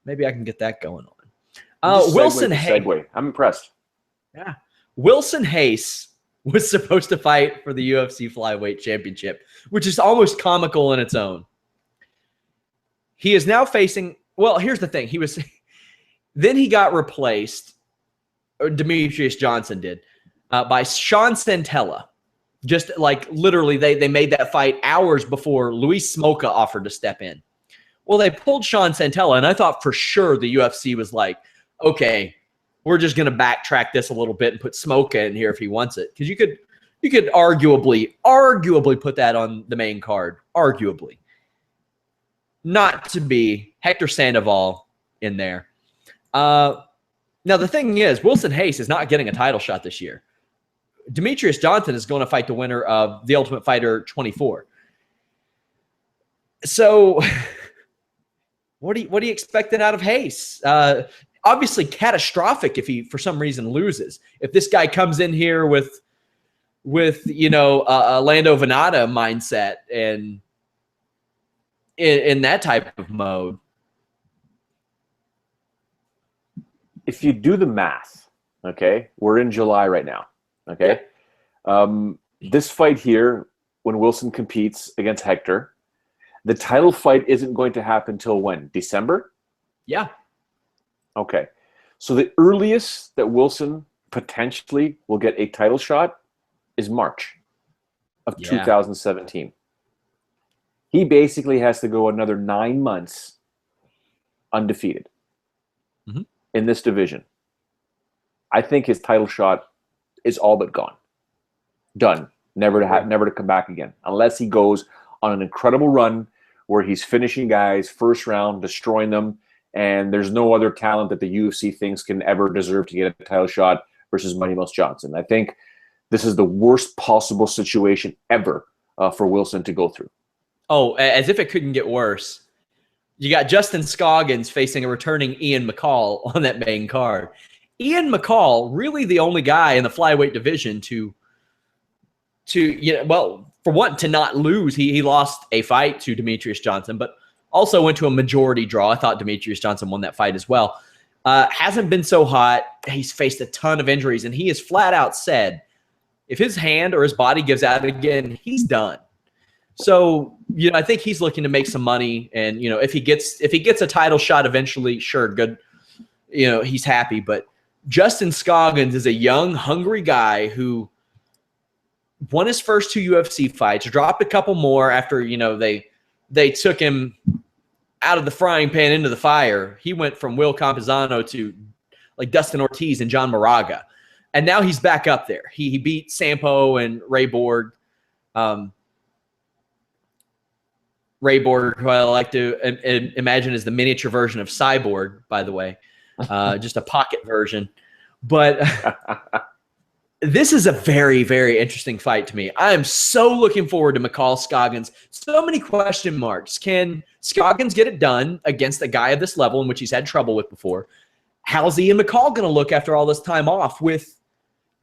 maybe I can get that going on. Wilson Hayes. I'm impressed. Yeah. Wilson Hayes was supposed to fight for the UFC Flyweight Championship, which is almost comical in its own. He is now facing, well, here's the thing. Then he got replaced, or Demetrius Johnson did, by Sean Santella. Just like literally they made that fight hours before Luis Smoka offered to step in. Well, they pulled Sean Santella, and I thought for sure the UFC was like, okay, we're just going to backtrack this a little bit and put Smoka in here if he wants it. Because you could arguably put that on the main card. Arguably. Not to be Hector Sandoval in there. Now, the thing is, Wilson Hayes is not getting a title shot this year. Demetrius Johnson is going to fight the winner of The Ultimate Fighter 24. So, what are you expecting out of Hayes? Obviously, catastrophic if he, for some reason, loses. If this guy comes in here with a Lando Venata mindset and in that type of mode. If you do the math, okay, we're in July right now, okay? This fight here, when Wilson competes against Hector, the title fight isn't going to happen till when? December? Yeah. Okay. So the earliest that Wilson potentially will get a title shot is March of 2017. He basically has to go another 9 months undefeated in this division. I think his title shot is all but gone. Done. Never to come back again. Unless he goes on an incredible run where he's finishing guys first round, destroying them, and there's no other talent that the UFC thinks can ever deserve to get a title shot versus Money Mouse Johnson. I think this is the worst possible situation ever for Wilson to go through. Oh, as if it couldn't get worse. You got Justin Scoggins facing a returning Ian McCall on that main card. Ian McCall, really the only guy in the flyweight division to for one, to not lose. He lost a fight to Demetrius Johnson, but also went to a majority draw. I thought Demetrius Johnson won that fight as well. Hasn't been so hot. He's faced a ton of injuries, and he has flat out said if his hand or his body gives out again, he's done. So, I think he's looking to make some money, and if he gets a title shot eventually, sure, good. He's happy. But Justin Scoggins is a young, hungry guy who won his first 2 UFC fights, dropped a couple more after they took him out of the frying pan into the fire. He went from Will Campazano to like Dustin Ortiz and John Moraga, and now he's back up there. He beat Sampo and Ray Borg. Ray Borg, who I like to imagine is the miniature version of Cyborg, by the way, just a pocket version. But this is a very, very interesting fight to me. I am so looking forward to McCall Scoggins. So many question marks. Can Scoggins get it done against a guy of this level in which he's had trouble with before? How's Ian McCall going to look after all this time off with,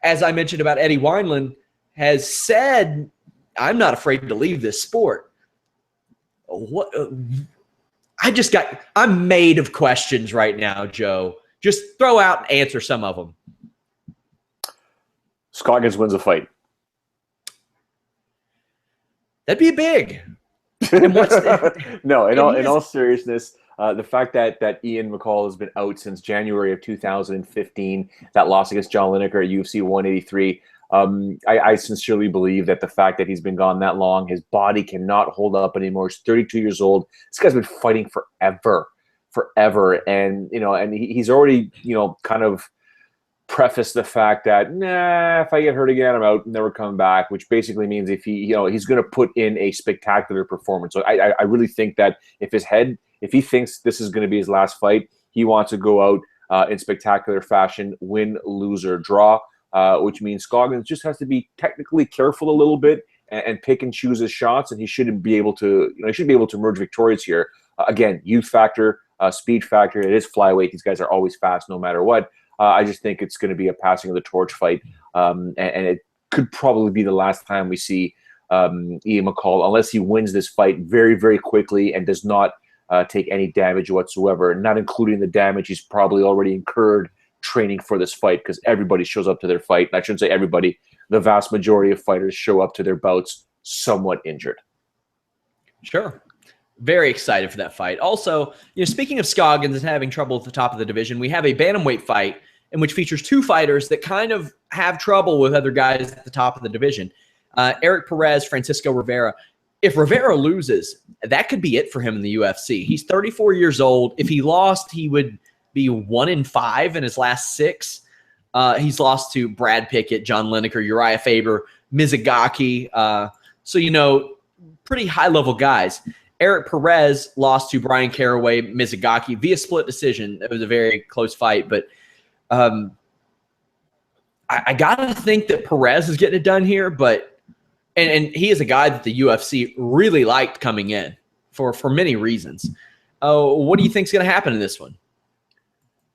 as I mentioned about Eddie Wineland, has said, I'm not afraid to leave this sport. I'm made of questions right now, Joe. Just throw out and answer some of them. Scoggins wins a fight. That'd be big. And No, in all seriousness, the fact that Ian McCall has been out since January of 2015, that loss against John Lineker at UFC 183, I sincerely believe that the fact that he's been gone that long, his body cannot hold up anymore. He's 32 years old. This guy's been fighting forever. And, he's already, kind of prefaced the fact that, if I get hurt again, I'm out, never coming back, which basically means if he, he's going to put in a spectacular performance. So I really think that if he thinks this is going to be his last fight, he wants to go out in spectacular fashion, win, lose, or draw. Which means Scoggins just has to be technically careful a little bit and pick and choose his shots, and he shouldn't be able to, he should be able to emerge victorious here. Again, youth factor, speed factor. It is flyweight. These guys are always fast, no matter what. I just think it's going to be a passing of the torch fight, and it could probably be the last time we see Ian McCall, unless he wins this fight very, very quickly and does not take any damage whatsoever, not including the damage he's probably already incurred training for this fight, because everybody shows up to their fight. And I shouldn't say everybody. The vast majority of fighters show up to their bouts somewhat injured. Sure. Very excited for that fight. Also, speaking of Scoggins and having trouble at the top of the division, we have a bantamweight fight in which features 2 fighters that kind of have trouble with other guys at the top of the division. Eric Perez, Francisco Rivera. If Rivera loses, that could be it for him in the UFC. He's 34 years old. If he lost, he would be 1-5 in his last 6. He's lost to Brad Pickett, John Lineker, Uriah Faber, Mizugaki. So, pretty high-level guys. Eric Perez lost to Brian Caraway, Mizugaki via split decision. It was a very close fight, but I got to think that Perez is getting it done here, but and he is a guy that the UFC really liked coming in for many reasons. What do you think is going to happen in this one?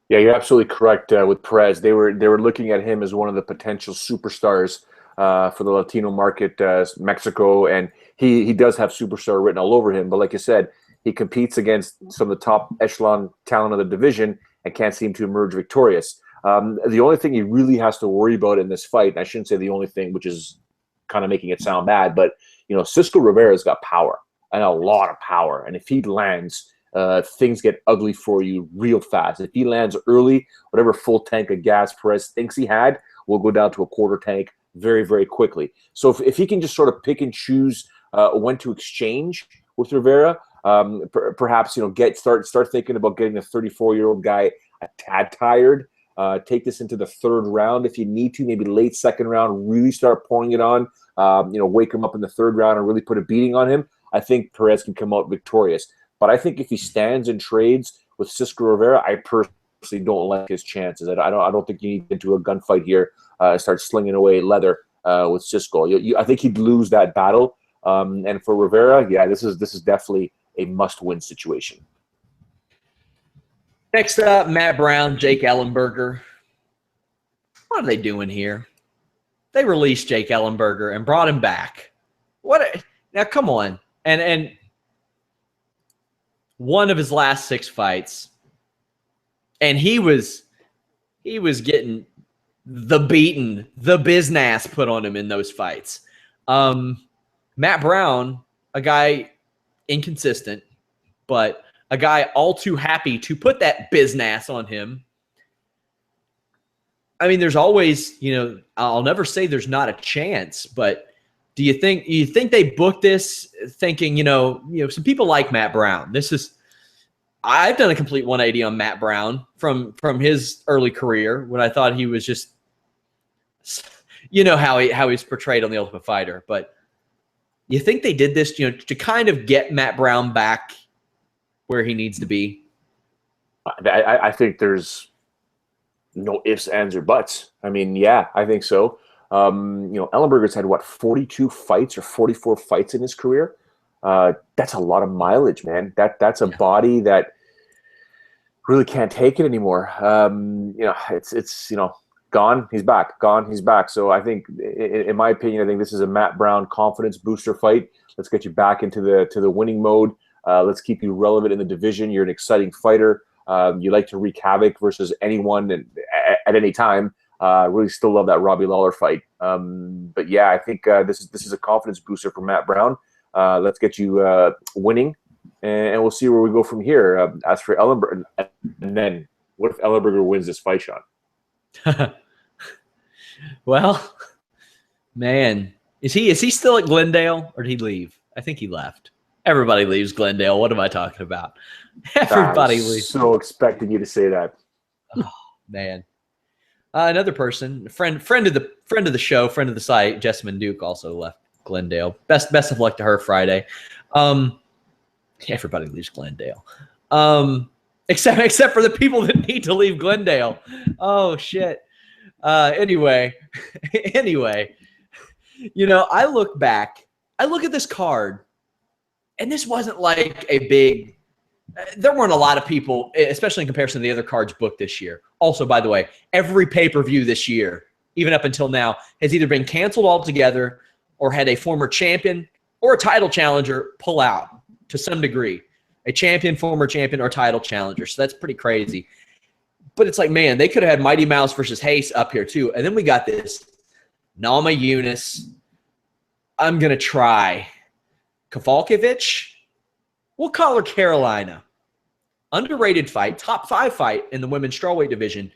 Yeah, you're absolutely correct with Perez. They were looking at him as one of the potential superstars for the Latino market, Mexico, and he does have superstar written all over him. But like you said, he competes against some of the top echelon talent of the division and can't seem to emerge victorious. The only thing he really has to worry about in this fight, and I shouldn't say the only thing, which is kind of making it sound bad, but Cisco Rivera's got power and a lot of power, and if he lands, things get ugly for you real fast. If he lands early, whatever full tank of gas Perez thinks he had will go down to a quarter tank very, very quickly. So if he can just sort of pick and choose when to exchange with Rivera, perhaps start thinking about getting the 34-year-old guy a tad tired. Take this into the 3rd round if you need to, maybe late 2nd round, really start pouring it on, wake him up in the 3rd round and really put a beating on him. I think Perez can come out victorious. But I think if he stands and trades with Cisco Rivera, I personally don't like his chances. I don't think you need to get into a gunfight here and start slinging away leather with Cisco. I think he'd lose that battle. And for Rivera, yeah, this is definitely a must-win situation. Next up, Matt Brown, Jake Ellenberger. What are they doing here? They released Jake Ellenberger and brought him back. Now, come on. And one of his last 6 fights, and he was getting the business put on him in those fights. Matt Brown, a guy inconsistent, but a guy all too happy to put that business on him. I mean, there's always, I'll never say there's not a chance, but do you think they booked this thinking, some people like Matt Brown. I've done a complete 180 on Matt Brown from his early career when I thought he was just, how he's portrayed on The Ultimate Fighter. But you think they did this, to kind of get Matt Brown back where he needs to be? I think there's no ifs, ands, or buts. I mean, yeah, I think so. Ellenberger's had 42 fights or 44 fights in his career. That's a lot of mileage, man. That's a body that really can't take it anymore. It's gone. He's back. Gone. He's back. So I think, in my opinion, I think this is a Matt Brown confidence booster fight. Let's get you back into the winning mode. Let's keep you relevant in the division. You're an exciting fighter. You like to wreak havoc versus anyone at any time. Really still love that Robbie Lawler fight. But yeah, I think this is a confidence booster for Matt Brown. Let's get you winning, and we'll see where we go from here. As for Ellenberger, and then what if Ellenberger wins this fight, Sean? Well, man, is he still at Glendale, or did he leave? I think he left. Everybody leaves Glendale. What am I talking about? Everybody leaves. So expecting you to say that. Oh, man. Another person, friend of the show, friend of the site, Jessamine Duke, also left Glendale. Best of luck to her Friday. Everybody leaves Glendale, except for the people that need to leave Glendale. Oh shit. Anyway, I look at this card, and this wasn't like a big. There weren't a lot of people, especially in comparison to the other cards booked this year. Also, by the way, every pay-per-view this year, even up until now, has either been canceled altogether or had a former champion or a title challenger pull out to some degree. A champion, former champion, or title challenger. So that's pretty crazy. But it's like, man, they could have had Mighty Mouse versus Hayes up here too. And then we got this Nalma Yunus. I'm going to try. Kowalkiewicz. We'll call her Carolina. Underrated fight, top 5 fight in the women's strawweight division.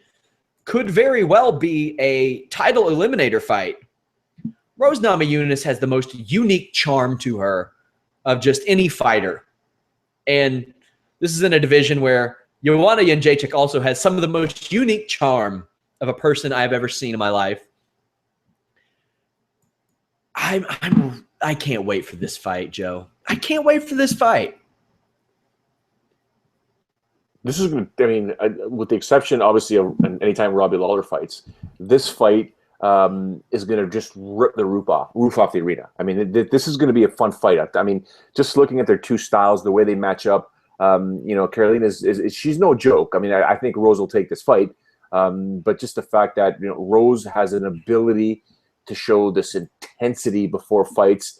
Could very well be a title eliminator fight. Rose Namajunas has the most unique charm to her of just any fighter. And this is in a division where Joanna Jędrzejczyk also has some of the most unique charm of a person I've ever seen in my life. I can't wait for this fight, Joe. I can't wait for this fight. This is going to, I mean, with the exception, obviously, of anytime Robbie Lawler fights, this fight is going to just rip the roof off the arena. I mean, this is going to be a fun fight. I mean, just looking at their two styles, the way they match up, Carolina she's no joke. I mean, I think Rose will take this fight, but just the fact that Rose has an ability to show this intensity before fights.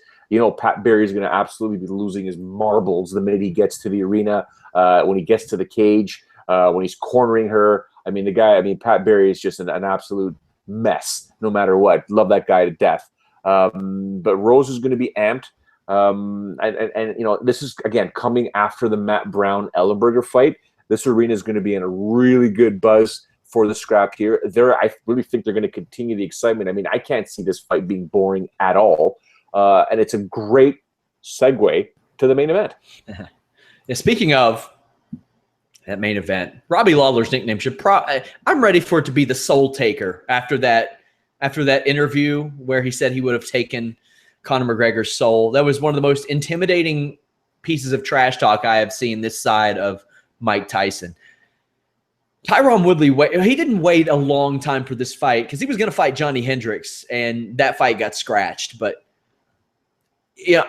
Pat Barry is going to absolutely be losing his marbles the minute he gets to the arena, when he gets to the cage, when he's cornering her. I mean, Pat Barry is just an absolute mess no matter what. Love that guy to death. But Rose is going to be amped. And this is, again, coming after the Matt Brown-Ellenberger fight. This arena is going to be in a really good buzz for the scrap here. I really think they're going to continue the excitement. I mean, I can't see this fight being boring at all. And it's a great segue to the main event. Speaking of that main event, Robbie Lawler's nickname should I'm ready for it to be the Soul Taker after that interview where he said he would have taken Conor McGregor's soul. That was one of the most intimidating pieces of trash talk I have seen this side of Mike Tyson. Tyron Woodley, he didn't wait a long time for this fight because he was going to fight Johnny Hendricks, and that fight got scratched. But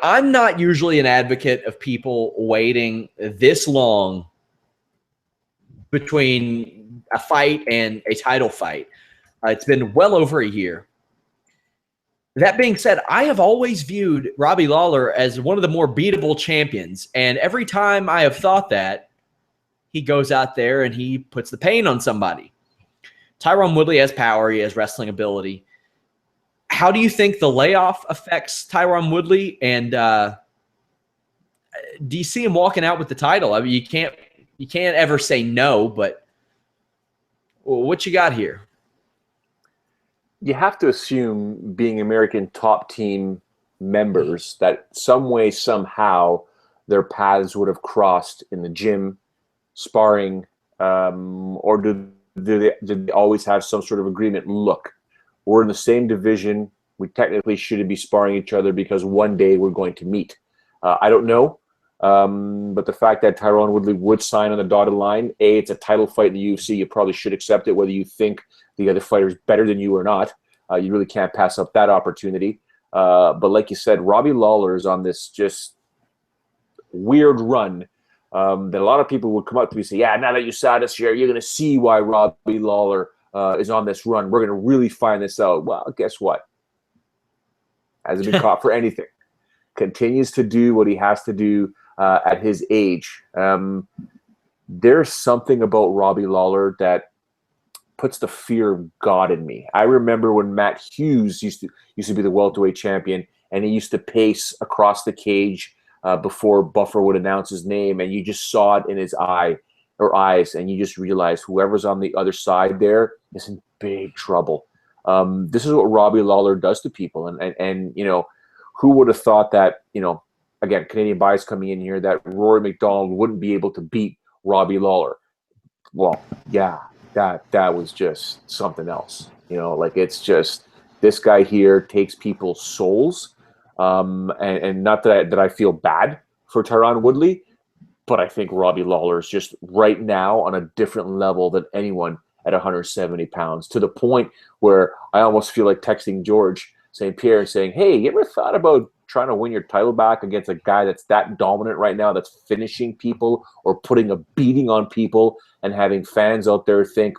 I'm not usually an advocate of people waiting this long between a fight and a title fight. It's been well over a year. That being said, I have always viewed Robbie Lawler as one of the more beatable champions. And every time I have thought that, he goes out there and he puts the pain on somebody. Tyron Woodley has power. He has wrestling ability. How do you think the layoff affects Tyron Woodley? And do you see him walking out with the title? I mean, you can't ever say no, but what you got here? You have to assume, being American top team members, that some way, somehow, their paths would have crossed in the gym, sparring, or did they always have some sort of agreement? Look, we're in the same division. We technically shouldn't be sparring each other because one day we're going to meet. I don't know. But the fact that Tyron Woodley would sign on the dotted line, it's a title fight in the UFC. You probably should accept it, whether you think the other fighter is better than you or not. You really can't pass up that opportunity. But like you said, Robbie Lawler is on this just weird run that a lot of people would come up to me and say, yeah, now that you saw this year, you're going to see why Robbie Lawler is on this run. We're going to really find this out. Well, guess what? Hasn't been caught for anything. Continues to do what he has to do at his age. There's something about Robbie Lawler that puts the fear of God in me. I remember when Matt Hughes used to be the welterweight champion, and he used to pace across the cage before Buffer would announce his name, and you just saw it in his eyes, and you just realized whoever's on the other side there is in big trouble. This is what Robbie Lawler does to people, and who would have thought that, again, Canadian bias coming in here, that Rory McDonald wouldn't be able to beat Robbie Lawler. Well, yeah, that was just something else. It's just, this guy here takes people's souls. And not that I feel bad for Tyron Woodley, but I think Robbie Lawler is just right now on a different level than anyone at 170 pounds, to the point where I almost feel like texting George St. Pierre and saying, hey, you ever thought about trying to win your title back against a guy that's that dominant right now, that's finishing people or putting a beating on people, and having fans out there think,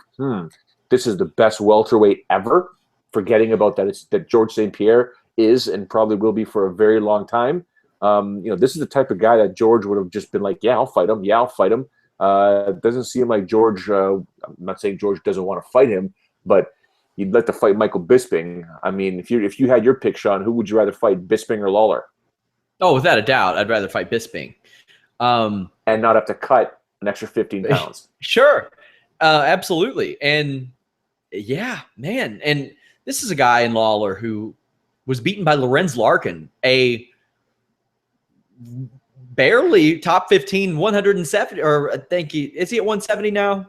this is the best welterweight ever, forgetting about that George St. Pierre is and probably will be for a very long time. This is the type of guy that George would have just been like, yeah, I'll fight him. Yeah, I'll fight him. It doesn't seem like George, I'm not saying George doesn't want to fight him, but you'd like to fight Michael Bisping. I mean, if you had your pick, Sean, who would you rather fight, Bisping or Lawler? Oh, without a doubt, I'd rather fight Bisping. And not have to cut an extra 15 pounds. Sure. Absolutely. And yeah, man. And this is a guy in Lawler who was beaten by Lorenz Larkin, a barely top 15, 170, or I think is he at 170 now?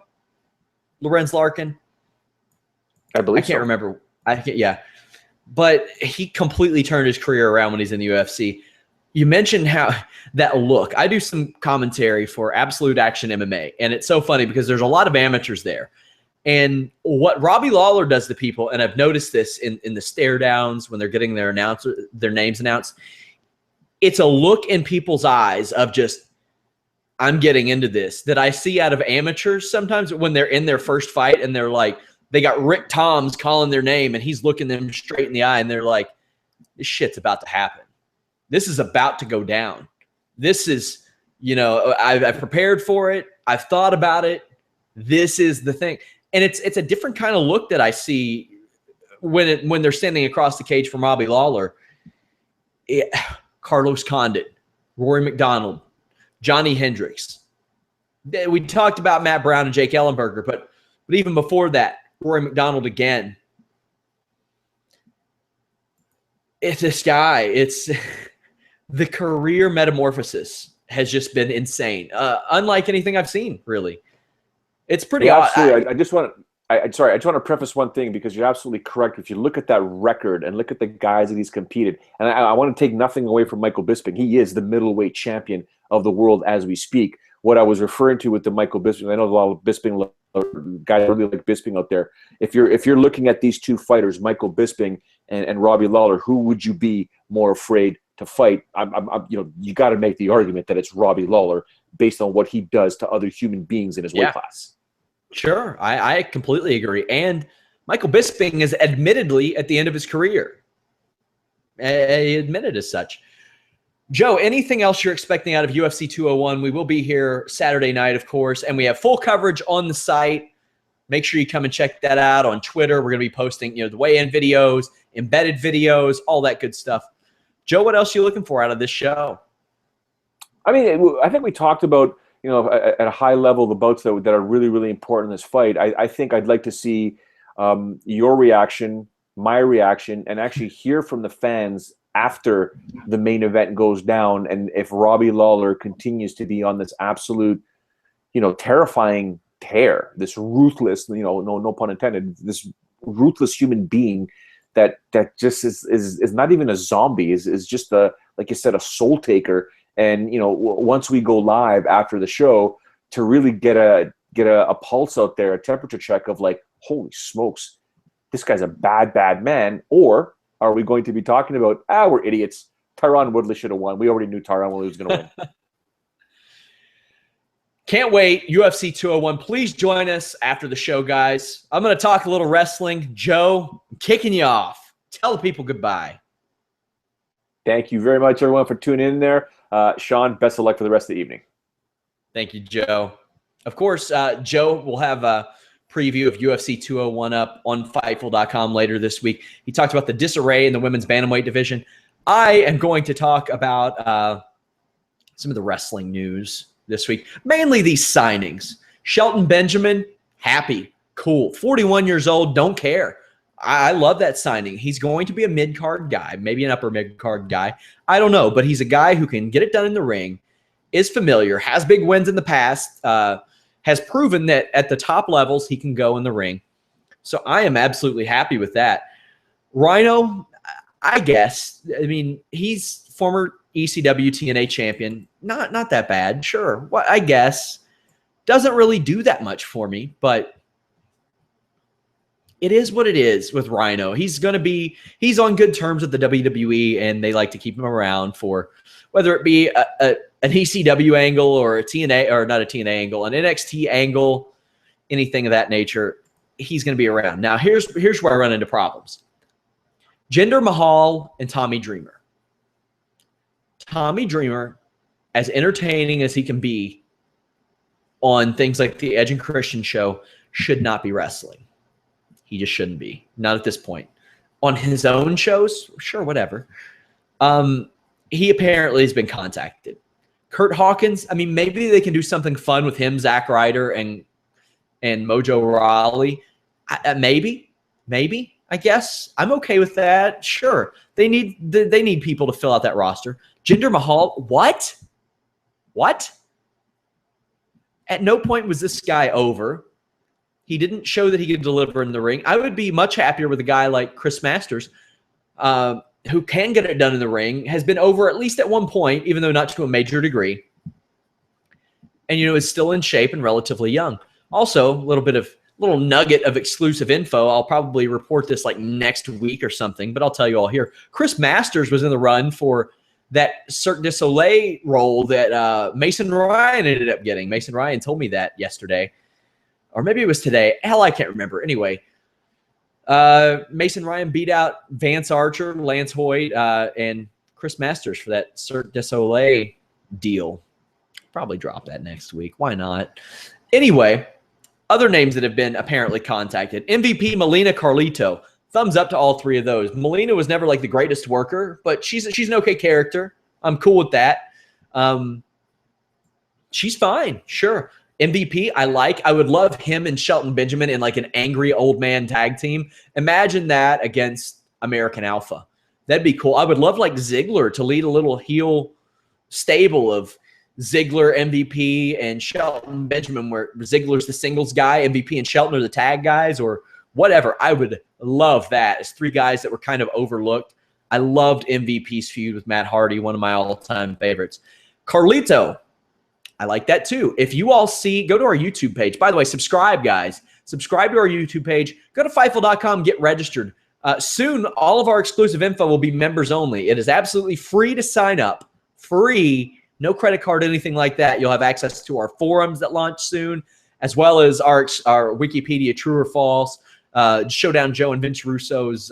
Lorenz Larkin? I believe I can't so. remember. Yeah. But he completely turned his career around when he's in the UFC. You mentioned how that look. I do some commentary for Absolute Action MMA, and it's so funny because there's a lot of amateurs there. And what Robbie Lawler does to people, and I've noticed this in the stare downs when they're getting their names announced, it's a look in people's eyes of just, I'm getting into this, that I see out of amateurs sometimes when they're in their first fight and they're like, they got Rick Toms calling their name and he's looking them straight in the eye and they're like, this shit's about to happen. This is about to go down. This is, I've prepared for it. I've thought about it. This is the thing. And it's a different kind of look that I see when they're standing across the cage from Robbie Lawler. Carlos Condit, Rory McDonald, Johnny Hendricks. We talked about Matt Brown and Jake Ellenberger, but even before that, Rory McDonald again. It's this guy. It's the career metamorphosis has just been insane. Unlike anything I've seen, really. It's pretty odd. Absolutely. I just want to preface one thing because you're absolutely correct. If you look at that record and look at the guys that he's competed, and I want to take nothing away from Michael Bisping. He is the middleweight champion of the world as we speak. What I was referring to with the Michael Bisping, I know a lot of Bisping guys really like Bisping out there. If you're looking at these two fighters, Michael Bisping and Robbie Lawler, who would you be more afraid to fight? You got to make the argument that it's Robbie Lawler based on what he does to other human beings in his weight class. Sure, I completely agree. And Michael Bisping is admittedly at the end of his career. He admitted as such. Joe, anything else you're expecting out of UFC 201? We will be here Saturday night, of course, and we have full coverage on the site. Make sure you come and check that out on Twitter. We're going to be posting, the weigh-in videos, embedded videos, all that good stuff. Joe, what else are you looking for out of this show? I mean, I think we talked about, at a high level, the bouts that are really, really important in this fight. I think I'd like to see your reaction, my reaction, and actually hear from the fans after the main event goes down, and if Robbie Lawler continues to be on this absolute, terrifying tear, this ruthless, no pun intended, this ruthless human being that just is not even a zombie, is just like you said, a soul taker. And once we go live after the show, to really get a pulse out there, a temperature check of like, holy smokes, this guy's a bad man, or are we going to be talking about, we're idiots, Tyron Woodley should have won. We already knew Tyron Woodley was going to win. Can't wait. UFC 201. Please join us after the show, guys. I'm going to talk a little wrestling. Joe, I'm kicking you off. Tell the people goodbye. Thank you very much, everyone, for tuning in there. Sean, best of luck for the rest of the evening. Thank you, Joe. Of course, Joe will have a preview of UFC 201 up on Fightful.com later this week. He talked about the disarray in the women's bantamweight division. I am going to talk about some of the wrestling news this week, mainly these signings. Shelton Benjamin, happy, cool, 41 years old, don't care. I love that signing. He's going to be a mid-card guy, maybe an upper mid-card guy. I don't know, but he's a guy who can get it done in the ring, is familiar, has big wins in the past, has proven that at the top levels he can go in the ring. So I am absolutely happy with that. Rhino, I guess. I mean, he's former ECW TNA champion. Not that bad. Sure. Well, I guess. Doesn't really do that much for me, but it is what it is with Rhino. He's on good terms with the WWE, and they like to keep him around for whether it be an ECW angle or a TNA, or not a TNA angle, an NXT angle, anything of that nature. He's going to be around. Now, here's where I run into problems. Jinder Mahal and Tommy Dreamer. Tommy Dreamer, as entertaining as he can be on things like the Edge and Christian show, should not be wrestling. He just shouldn't be. Not at this point. On his own shows, sure, whatever. He apparently has been contacted. Kurt Hawkins, I mean, maybe they can do something fun with him, Zack Ryder, and Mojo Rawley. Maybe, I guess. I'm okay with that. Sure. They need people to fill out that roster. Jinder Mahal, what? What? At no point was this guy over. He didn't show that he could deliver in the ring. I would be much happier with a guy like Chris Masters, who can get it done in the ring, has been over at least at one point, even though not to a major degree, and, is still in shape and relatively young. Also, a little nugget of exclusive info. I'll probably report this like next week or something, but I'll tell you all here. Chris Masters was in the run for that Cirque du Soleil role that Mason Ryan ended up getting. Mason Ryan told me that yesterday. Or maybe it was today. Hell, I can't remember. Anyway, Mason Ryan beat out Vance Archer, Lance Hoyt, and Chris Masters for that Cirque du Soleil deal. Probably drop that next week. Why not? Anyway, other names that have been apparently contacted. MVP Melina Carlito. Thumbs up to all three of those. Melina was never like the greatest worker, but she's an okay character. I'm cool with that. She's fine. Sure. MVP, I would love him and Shelton Benjamin in like an angry old man tag team. Imagine that against American Alpha. That'd be cool. I would love like Ziggler to lead a little heel stable of Ziggler, MVP, and Shelton Benjamin, where Ziggler's the singles guy, MVP and Shelton are the tag guys, or whatever. I would love that as three guys that were kind of overlooked. I loved MVP's feud with Matt Hardy, one of my all-time favorites. Carlito, I like that too. If you all see, go to our YouTube page. By the way, subscribe, guys. Subscribe to our YouTube page. Go to Fightful.com, get registered. Soon, all of our exclusive info will be members only. It is absolutely free to sign up. Free, no credit card, anything like that. You'll have access to our forums that launch soon, as well as our Wikipedia True or False, Showdown Joe and Vince Russo's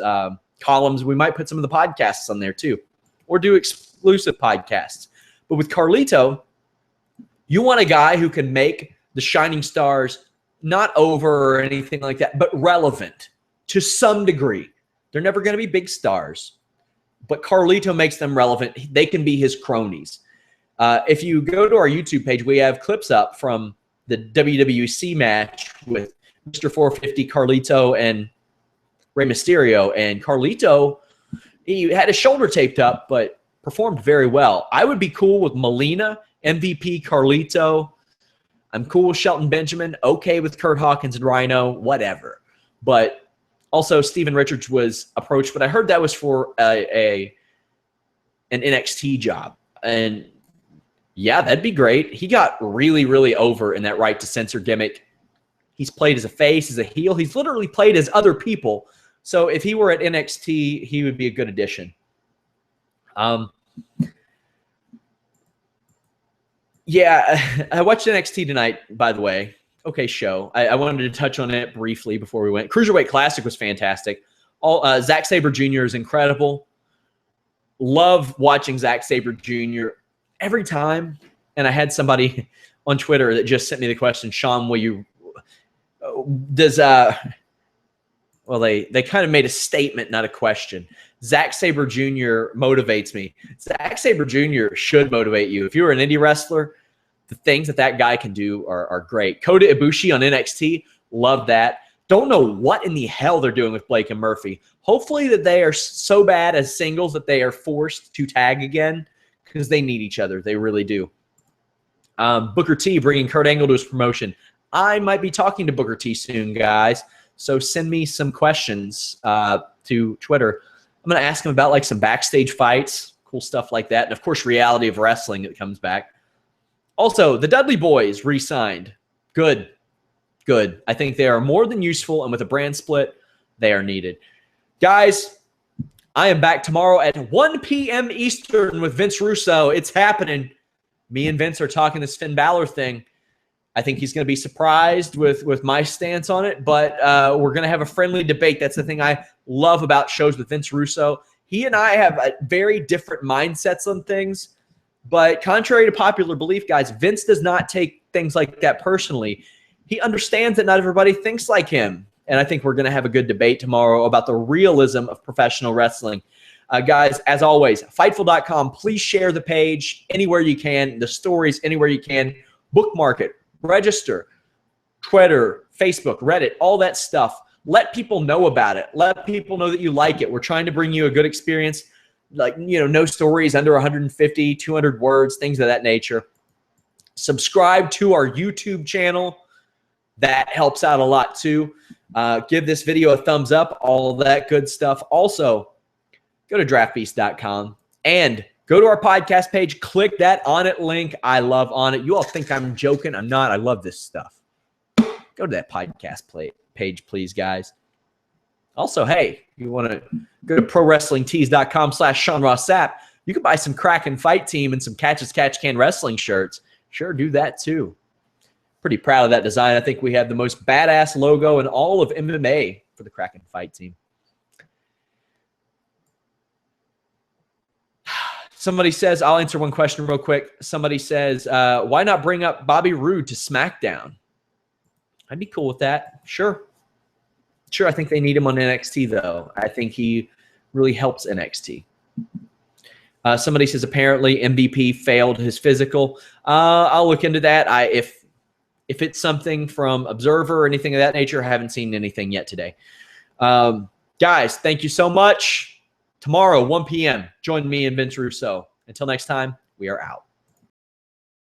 columns. We might put some of the podcasts on there too, or do exclusive podcasts. But with Carlito, you want a guy who can make the Shining Stars not over or anything like that, but relevant to some degree. They're never going to be big stars, but Carlito makes them relevant. They can be his cronies. If you go to our YouTube page, we have clips up from the WWC match with Mr. 450, Carlito, and Rey Mysterio. And Carlito, he had his shoulder taped up, but performed very well. I would be cool with Melina, MVP, Carlito. I'm cool with Shelton Benjamin. Okay with Kurt Hawkins and Rhino. Whatever. But also Steven Richards was approached, but I heard that was for an NXT job. And yeah, that'd be great. He got really, really over in that right to censor gimmick. He's played as a face, as a heel. He's literally played as other people. So if he were at NXT, he would be a good addition. Yeah, I watched NXT tonight, by the way. Okay show. I wanted to touch on it briefly before we went. Cruiserweight Classic was fantastic. Zack Sabre Jr. is incredible. Love watching Zack Sabre Jr. every time. And I had somebody on Twitter that just sent me the question, Sean, will you well, they kind of made a statement, not a question. Zack Sabre Jr. motivates me. Zack Sabre Jr. should motivate you. If you're an indie wrestler, the things that guy can do are great. Kota Ibushi on NXT, love that. Don't know what in the hell they're doing with Blake and Murphy. Hopefully that they are so bad as singles that they are forced to tag again because they need each other. They really do. Booker T bringing Kurt Angle to his promotion. I might be talking to Booker T soon, guys. So send me some questions to Twitter. I'm going to ask him about like some backstage fights, cool stuff like that. And of course, reality of wrestling that comes back. Also, the Dudley Boys re-signed. Good. Good. I think they are more than useful. And with a brand split, they are needed. Guys, I am back tomorrow at 1 p.m. Eastern with Vince Russo. It's happening. Me and Vince are talking this Finn Balor thing. I think he's going to be surprised with my stance on it, but we're going to have a friendly debate. That's the thing I love about shows with Vince Russo. He and I have very different mindsets on things, but contrary to popular belief, guys, Vince does not take things like that personally. He understands that not everybody thinks like him, and I think we're going to have a good debate tomorrow about the realism of professional wrestling. Guys, as always, Fightful.com, please share the page anywhere you can, the stories anywhere you can, bookmark it. Register, Twitter, Facebook, Reddit, all that stuff. Let people know about it. Let people know that you like it. We're trying to bring you a good experience, like, no stories under 150, 200 words, things of that nature. Subscribe to our YouTube channel. That helps out a lot too. Give this video a thumbs up, all that good stuff. Also, go to draftbeast.com and go to our podcast page. Click that On It link. I love On It. You all think I'm joking. I'm not. I love this stuff. Go to that podcast page, please, guys. Also, hey, you want to go to prowrestlingtees.com/Sean Ross Sapp. You can buy some Kraken Fight Team and some Catch as Catch Can wrestling shirts. Sure, do that too. Pretty proud of that design. I think we have the most badass logo in all of MMA for the Kraken Fight Team. Somebody says, I'll answer one question real quick. Somebody says, why not bring up Bobby Roode to SmackDown? I'd be cool with that. Sure. Sure, I think they need him on NXT, though. I think he really helps NXT. Somebody says apparently MVP failed his physical. I'll look into that. If it's something from Observer or anything of that nature, I haven't seen anything yet today. Guys, thank you so much. Tomorrow, 1 p.m., join me and Vince Russo. Until next time, we are out.